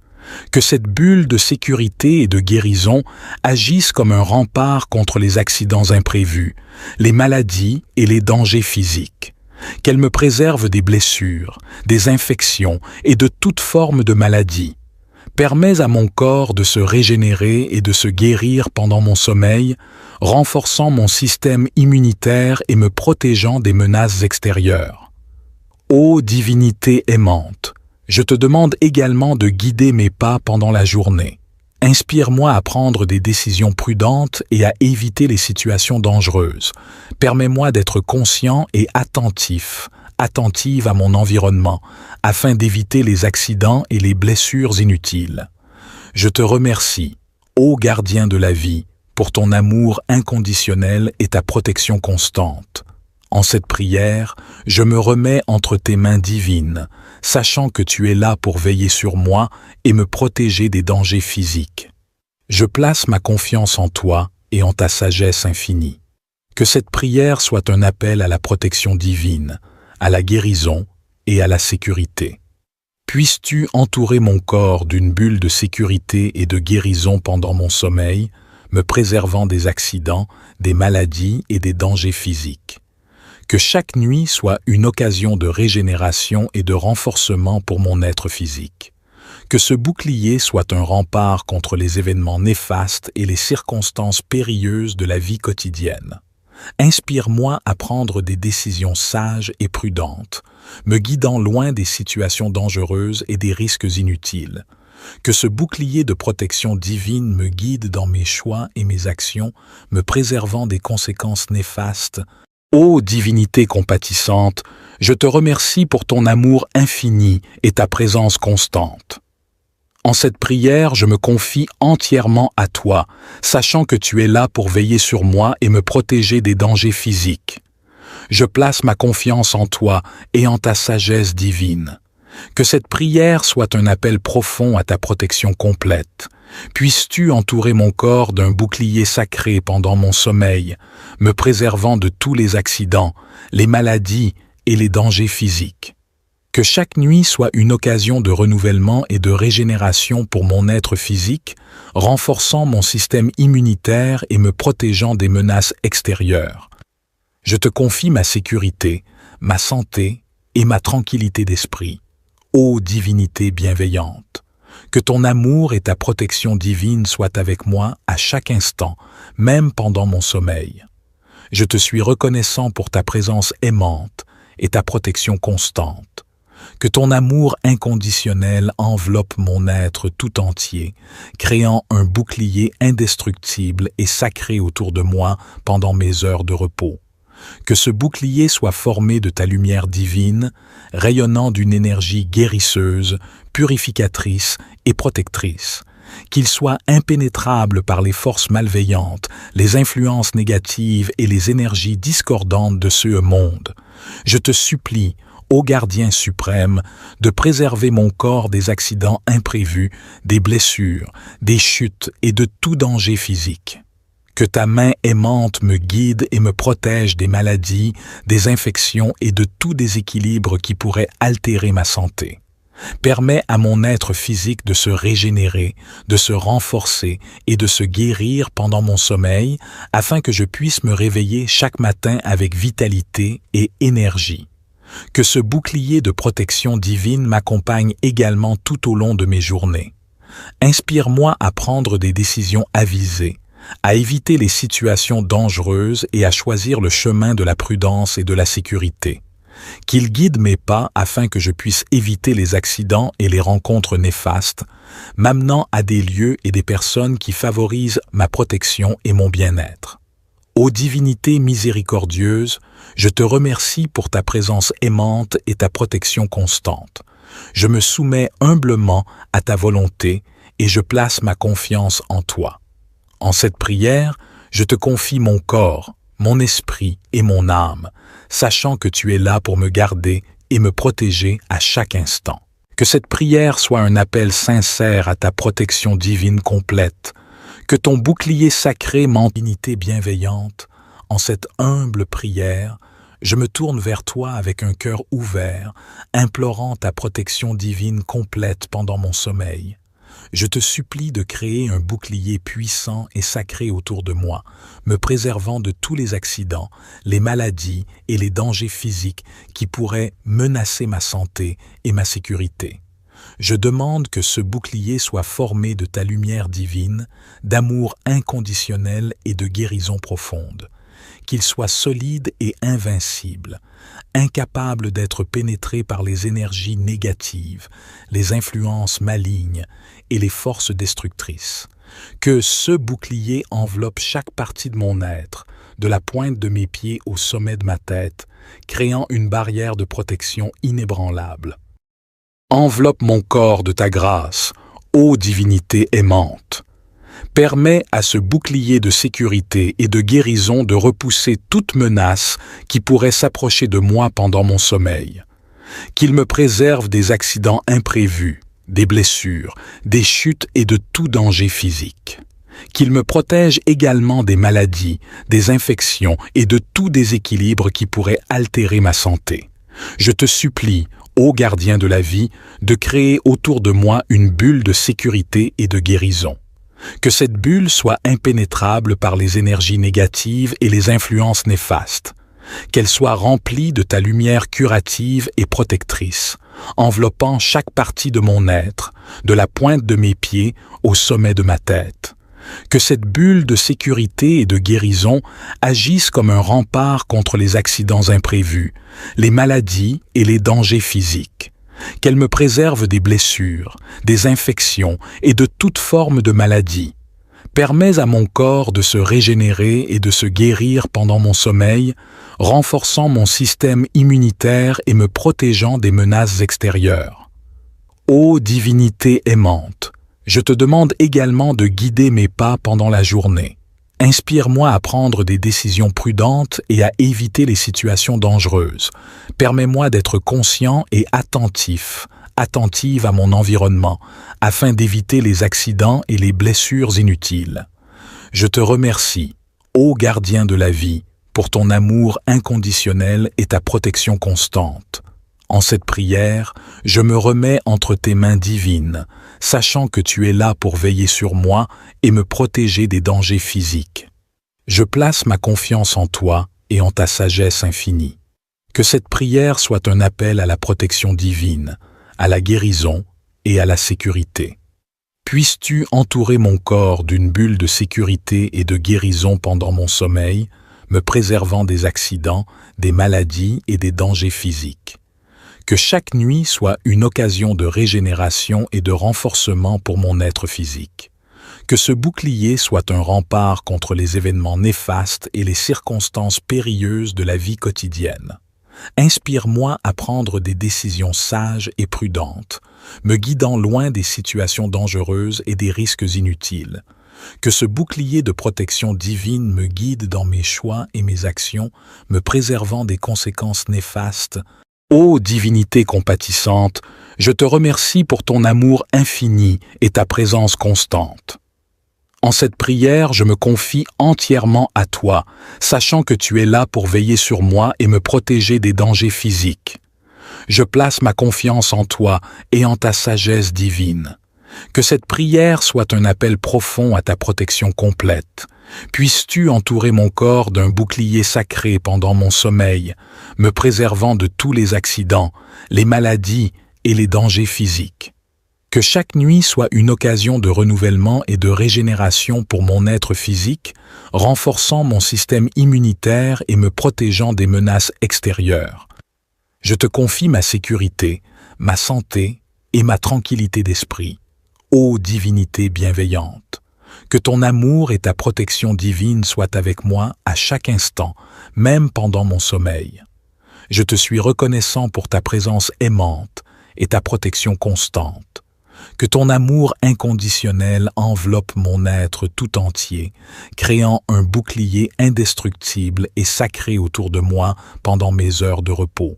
Que cette bulle de sécurité et de guérison agisse comme un rempart contre les accidents imprévus, les maladies et les dangers physiques. Qu'elle me préserve des blessures, des infections et de toute forme de maladie. Permets à mon corps de se régénérer et de se guérir pendant mon sommeil, renforçant mon système immunitaire et me protégeant des menaces extérieures. Ô divinité aimante, je te demande également de guider mes pas pendant la journée. Inspire-moi à prendre des décisions prudentes et à éviter les situations dangereuses. Permets-moi d'être conscient et attentive à mon environnement, afin d'éviter les accidents et les blessures inutiles. Je te remercie, ô gardien de la vie, pour ton amour inconditionnel et ta protection constante. En cette prière, je me remets entre tes mains divines, sachant que tu es là pour veiller sur moi et me protéger des dangers physiques. Je place ma confiance en toi et en ta sagesse infinie. Que cette prière soit un appel à la protection divine, à la guérison et à la sécurité. Puisses-tu entourer mon corps d'une bulle de sécurité et de guérison pendant mon sommeil, me préservant des accidents, des maladies et des dangers physiques. Que chaque nuit soit une occasion de régénération et de renforcement pour mon être physique. Que ce bouclier soit un rempart contre les événements néfastes et les circonstances périlleuses de la vie quotidienne. Inspire-moi à prendre des décisions sages et prudentes, me guidant loin des situations dangereuses et des risques inutiles. Que ce bouclier de protection divine me guide dans mes choix et mes actions, me préservant des conséquences néfastes. Ô divinité compatissante, je te remercie pour ton amour infini et ta présence constante. En cette prière, je me confie entièrement à toi, sachant que tu es là pour veiller sur moi et me protéger des dangers physiques. Je place ma confiance en toi et en ta sagesse divine. Que cette prière soit un appel profond à ta protection complète. Puisses-tu entourer mon corps d'un bouclier sacré pendant mon sommeil, me préservant de tous les accidents, les maladies et les dangers physiques. Que chaque nuit soit une occasion de renouvellement et de régénération pour mon être physique, renforçant mon système immunitaire et me protégeant des menaces extérieures. Je te confie ma sécurité, ma santé et ma tranquillité d'esprit. Ô divinité bienveillante, que ton amour et ta protection divine soient avec moi à chaque instant, même pendant mon sommeil. Je te suis reconnaissant pour ta présence aimante et ta protection constante. Que ton amour inconditionnel enveloppe mon être tout entier, créant un bouclier indestructible et sacré autour de moi pendant mes heures de repos. Que ce bouclier soit formé de ta lumière divine, rayonnant d'une énergie guérisseuse, purificatrice et protectrice. Qu'il soit impénétrable par les forces malveillantes, les influences négatives et les énergies discordantes de ce monde. Je te supplie, ô gardien suprême, de préserver mon corps des accidents imprévus, des blessures, des chutes et de tout danger physique. Que ta main aimante me guide et me protège des maladies, des infections et de tout déséquilibre qui pourrait altérer ma santé. Permets à mon être physique de se régénérer, de se renforcer et de se guérir pendant mon sommeil afin que je puisse me réveiller chaque matin avec vitalité et énergie. Que ce bouclier de protection divine m'accompagne également tout au long de mes journées. Inspire-moi à prendre des décisions avisées, à éviter les situations dangereuses et à choisir le chemin de la prudence et de la sécurité. Qu'il guide mes pas afin que je puisse éviter les accidents et les rencontres néfastes, m'amenant à des lieux et des personnes qui favorisent ma protection et mon bien-être. Ô divinité miséricordieuse, je te remercie pour ta présence aimante et ta protection constante. Je me soumets humblement à ta volonté et je place ma confiance en toi. En cette prière, je te confie mon corps, mon esprit et mon âme, sachant que tu es là pour me garder et me protéger à chaque instant. Que cette prière soit un appel sincère à ta protection divine complète, que ton bouclier sacré m'endignité bienveillante. En cette humble prière, je me tourne vers toi avec un cœur ouvert, implorant ta protection divine complète pendant mon sommeil. Je te supplie de créer un bouclier puissant et sacré autour de moi, me préservant de tous les accidents, les maladies et les dangers physiques qui pourraient menacer ma santé et ma sécurité. Je demande que ce bouclier soit formé de ta lumière divine, d'amour inconditionnel et de guérison profonde. Qu'il soit solide et invincible, incapable d'être pénétré par les énergies négatives, les influences malignes et les forces destructrices. Que ce bouclier enveloppe chaque partie de mon être, de la pointe de mes pieds au sommet de ma tête, créant une barrière de protection inébranlable. Enveloppe mon corps de ta grâce, ô divinité aimante. Permets à ce bouclier de sécurité et de guérison de repousser toute menace qui pourrait s'approcher de moi pendant mon sommeil. Qu'il me préserve des accidents imprévus, des blessures, des chutes et de tout danger physique. Qu'il me protège également des maladies, des infections et de tout déséquilibre qui pourrait altérer ma santé. Je te supplie, ô gardien de la vie, de créer autour de moi une bulle de sécurité et de guérison. Que cette bulle soit impénétrable par les énergies négatives et les influences néfastes. Qu'elle soit remplie de ta lumière curative et protectrice, enveloppant chaque partie de mon être, de la pointe de mes pieds au sommet de ma tête. Que cette bulle de sécurité et de guérison agisse comme un rempart contre les accidents imprévus, les maladies et les dangers physiques. Qu'elle me préserve des blessures, des infections et de toute forme de maladie. Permets à mon corps de se régénérer et de se guérir pendant mon sommeil, renforçant mon système immunitaire et me protégeant des menaces extérieures. Ô divinité aimante, je te demande également de guider mes pas pendant la journée. Inspire-moi à prendre des décisions prudentes et à éviter les situations dangereuses. Permets-moi d'être conscient et attentive à mon environnement, afin d'éviter les accidents et les blessures inutiles. Je te remercie, ô gardien de la vie, pour ton amour inconditionnel et ta protection constante. En cette prière, je me remets entre tes mains divines, sachant que tu es là pour veiller sur moi et me protéger des dangers physiques. Je place ma confiance en toi et en ta sagesse infinie. Que cette prière soit un appel à la protection divine, à la guérison et à la sécurité. Puisses-tu entourer mon corps d'une bulle de sécurité et de guérison pendant mon sommeil, me préservant des accidents, des maladies et des dangers physiques. Que chaque nuit soit une occasion de régénération et de renforcement pour mon être physique. Que ce bouclier soit un rempart contre les événements néfastes et les circonstances périlleuses de la vie quotidienne. Inspire-moi à prendre des décisions sages et prudentes, me guidant loin des situations dangereuses et des risques inutiles. Que ce bouclier de protection divine me guide dans mes choix et mes actions, me préservant des conséquences néfastes. Ô divinité compatissante, je te remercie pour ton amour infini et ta présence constante. En cette prière, je me confie entièrement à toi, sachant que tu es là pour veiller sur moi et me protéger des dangers physiques. Je place ma confiance en toi et en ta sagesse divine. Que cette prière soit un appel profond à ta protection complète. Puisses-tu entourer mon corps d'un bouclier sacré pendant mon sommeil, me préservant de tous les accidents, les maladies et les dangers physiques. Que chaque nuit soit une occasion de renouvellement et de régénération pour mon être physique, renforçant mon système immunitaire et me protégeant des menaces extérieures. Je te confie ma sécurité, ma santé et ma tranquillité d'esprit. Ô divinité bienveillante, que ton amour et ta protection divine soient avec moi à chaque instant, même pendant mon sommeil. Je te suis reconnaissant pour ta présence aimante et ta protection constante. Que ton amour inconditionnel enveloppe mon être tout entier, créant un bouclier indestructible et sacré autour de moi pendant mes heures de repos.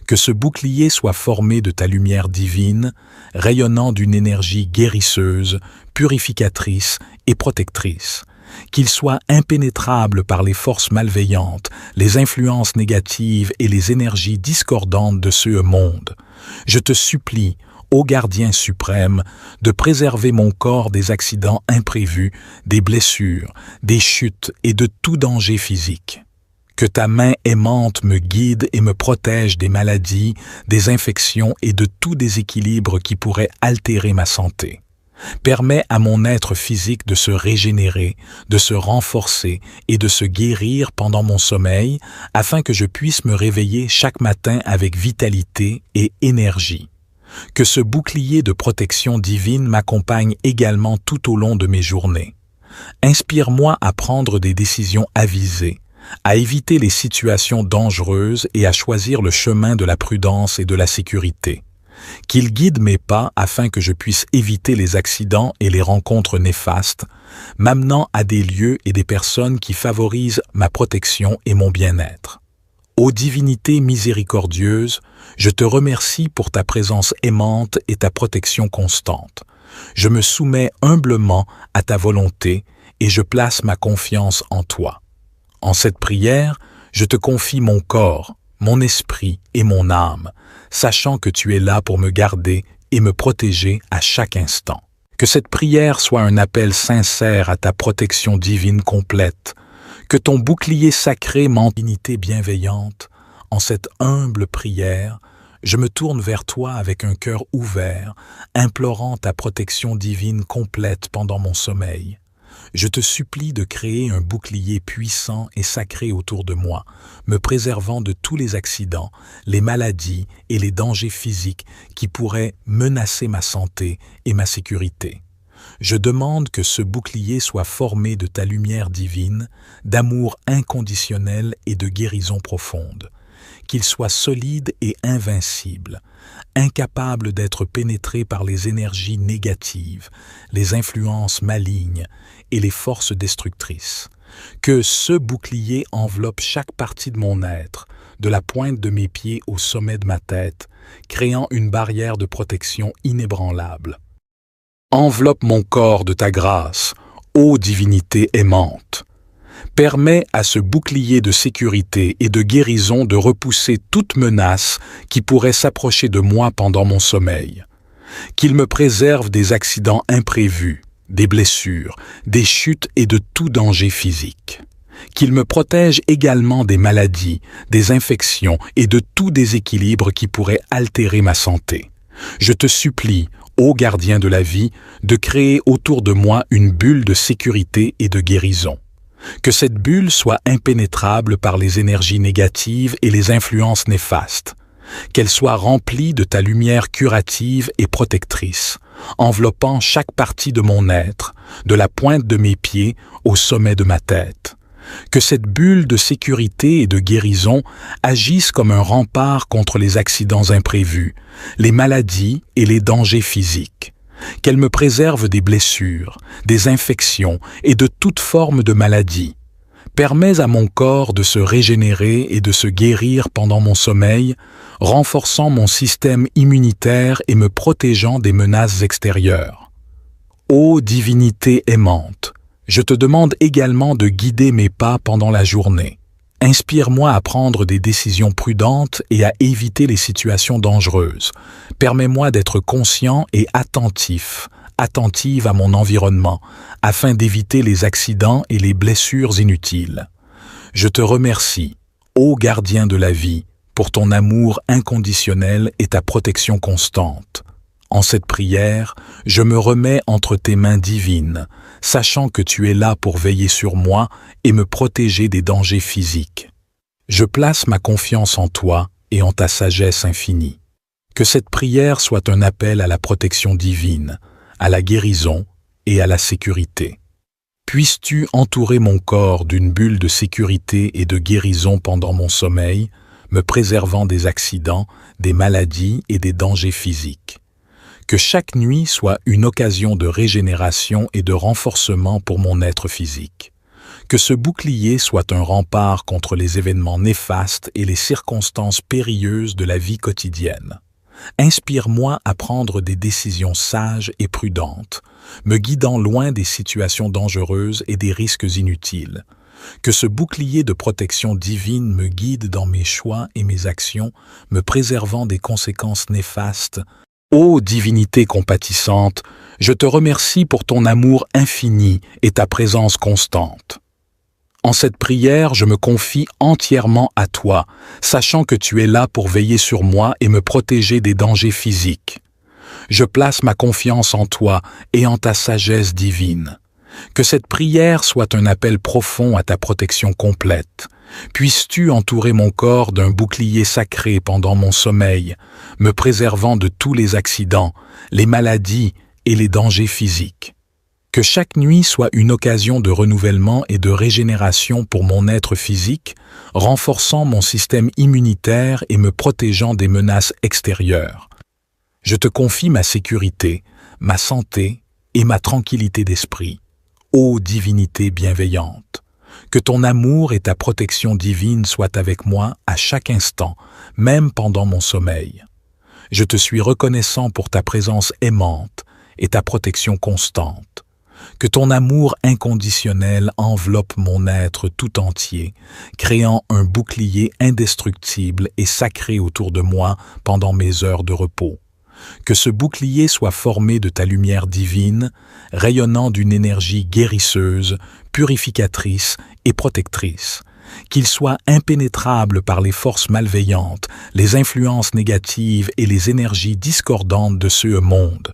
Que ce bouclier soit formé de ta lumière divine, rayonnant d'une énergie guérisseuse, purificatrice et protectrice. Qu'il soit impénétrable par les forces malveillantes, les influences négatives et les énergies discordantes de ce monde. Je te supplie, ô gardien suprême, de préserver mon corps des accidents imprévus, des blessures, des chutes et de tout danger physique. Que ta main aimante me guide et me protège des maladies, des infections et de tout déséquilibre qui pourrait altérer ma santé. Permets à mon être physique de se régénérer, de se renforcer et de se guérir pendant mon sommeil, afin que je puisse me réveiller chaque matin avec vitalité et énergie. Que ce bouclier de protection divine m'accompagne également tout au long de mes journées. Inspire-moi à prendre des décisions avisées, à éviter les situations dangereuses et à choisir le chemin de la prudence et de la sécurité. Qu'il guide mes pas afin que je puisse éviter les accidents et les rencontres néfastes, m'amenant à des lieux et des personnes qui favorisent ma protection et mon bien-être. Ô divinité miséricordieuse, je te remercie pour ta présence aimante et ta protection constante. Je me soumets humblement à ta volonté et je place ma confiance en toi. En cette prière, je te confie mon corps, mon esprit et mon âme, sachant que tu es là pour me garder et me protéger à chaque instant. Que cette prière soit un appel sincère à ta protection divine complète, que ton bouclier sacré divinité bienveillante. En cette humble prière, je me tourne vers toi avec un cœur ouvert, implorant ta protection divine complète pendant mon sommeil. Je te supplie de créer un bouclier puissant et sacré autour de moi, me préservant de tous les accidents, les maladies et les dangers physiques qui pourraient menacer ma santé et ma sécurité. Je demande que ce bouclier soit formé de ta lumière divine, d'amour inconditionnel et de guérison profonde. Qu'il soit solide et invincible, incapable d'être pénétré par les énergies négatives, les influences malignes et les forces destructrices. Que ce bouclier enveloppe chaque partie de mon être, de la pointe de mes pieds au sommet de ma tête, créant une barrière de protection inébranlable. Enveloppe mon corps de ta grâce, ô divinité aimante. Permets à ce bouclier de sécurité et de guérison de repousser toute menace qui pourrait s'approcher de moi pendant mon sommeil. Qu'il me préserve des accidents imprévus, des blessures, des chutes et de tout danger physique. Qu'il me protège également des maladies, des infections et de tout déséquilibre qui pourrait altérer ma santé. Je te supplie, ô gardien de la vie, de créer autour de moi une bulle de sécurité et de guérison. Que cette bulle soit impénétrable par les énergies négatives et les influences néfastes. Qu'elle soit remplie de ta lumière curative et protectrice, enveloppant chaque partie de mon être, de la pointe de mes pieds au sommet de ma tête. Que cette bulle de sécurité et de guérison agisse comme un rempart contre les accidents imprévus, les maladies et les dangers physiques. Qu'elle me préserve des blessures, des infections et de toute forme de maladie. Permets à mon corps de se régénérer et de se guérir pendant mon sommeil, renforçant mon système immunitaire et me protégeant des menaces extérieures. Ô divinité aimante, Je te demande également de guider mes pas pendant la journée. Inspire-moi à prendre des décisions prudentes et à éviter les situations dangereuses. Permets-moi d'être conscient et attentive à mon environnement, afin d'éviter les accidents et les blessures inutiles. Je te remercie, ô gardien de la vie, pour ton amour inconditionnel et ta protection constante. En cette prière, je me remets entre tes mains divines, sachant que tu es là pour veiller sur moi et me protéger des dangers physiques. Je place ma confiance en toi et en ta sagesse infinie. Que cette prière soit un appel à la protection divine, à la guérison et à la sécurité. Puisses-tu entourer mon corps d'une bulle de sécurité et de guérison pendant mon sommeil, me préservant des accidents, des maladies et des dangers physiques. Que chaque nuit soit une occasion de régénération et de renforcement pour mon être physique. Que ce bouclier soit un rempart contre les événements néfastes et les circonstances périlleuses de la vie quotidienne. Inspire-moi à prendre des décisions sages et prudentes, me guidant loin des situations dangereuses et des risques inutiles. Que ce bouclier de protection divine me guide dans mes choix et mes actions, me préservant des conséquences néfastes. Ô divinité compatissante, je te remercie pour ton amour infini et ta présence constante. En cette prière, je me confie entièrement à toi, sachant que tu es là pour veiller sur moi et me protéger des dangers physiques. Je place ma confiance en toi et en ta sagesse divine. Que cette prière soit un appel profond à ta protection complète. Puisses-tu entourer mon corps d'un bouclier sacré pendant mon sommeil, me préservant de tous les accidents, les maladies et les dangers physiques. Que chaque nuit soit une occasion de renouvellement et de régénération pour mon être physique, renforçant mon système immunitaire et me protégeant des menaces extérieures. Je te confie ma sécurité, ma santé et ma tranquillité d'esprit. Ô divinité bienveillante, que ton amour et ta protection divine soient avec moi à chaque instant, même pendant mon sommeil. Je te suis reconnaissant pour ta présence aimante et ta protection constante. Que ton amour inconditionnel enveloppe mon être tout entier, créant un bouclier indestructible et sacré autour de moi pendant mes heures de repos. Que ce bouclier soit formé de ta lumière divine, rayonnant d'une énergie guérisseuse, purificatrice et protectrice. Qu'il soit impénétrable par les forces malveillantes, les influences négatives et les énergies discordantes de ce monde.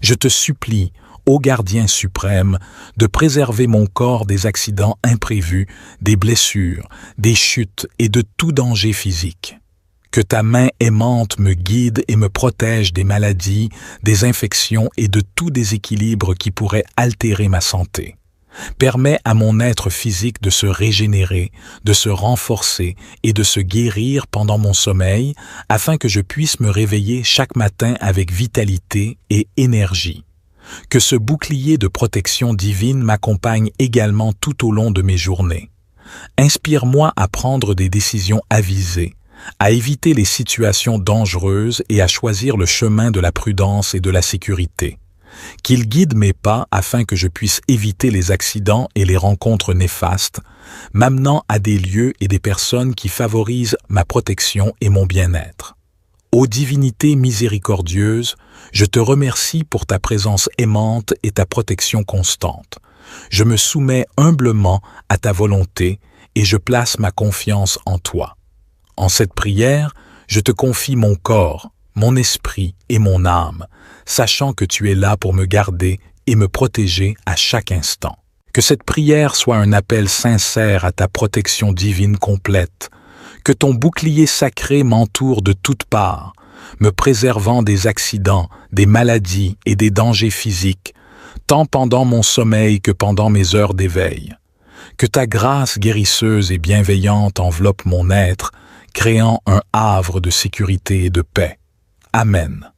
Je te supplie, ô gardien suprême, de préserver mon corps des accidents imprévus, des blessures, des chutes et de tout danger physique. Que ta main aimante me guide et me protège des maladies, des infections et de tout déséquilibre qui pourrait altérer ma santé. Permets à mon être physique de se régénérer, de se renforcer et de se guérir pendant mon sommeil, afin que je puisse me réveiller chaque matin avec vitalité et énergie. Que ce bouclier de protection divine m'accompagne également tout au long de mes journées. Inspire-moi à prendre des décisions avisées, à éviter les situations dangereuses et à choisir le chemin de la prudence et de la sécurité. Qu'il guide mes pas afin que je puisse éviter les accidents et les rencontres néfastes, m'amenant à des lieux et des personnes qui favorisent ma protection et mon bien-être. Ô divinité miséricordieuse, je te remercie pour ta présence aimante et ta protection constante. Je me soumets humblement à ta volonté et je place ma confiance en toi. En cette prière, je te confie mon corps, mon esprit et mon âme, sachant que tu es là pour me garder et me protéger à chaque instant. Que cette prière soit un appel sincère à ta protection divine complète, que ton bouclier sacré m'entoure de toutes parts, me préservant des accidents, des maladies et des dangers physiques, tant pendant mon sommeil que pendant mes heures d'éveil. Que ta grâce guérisseuse et bienveillante enveloppe mon être, créant un havre de sécurité et de paix. Amen.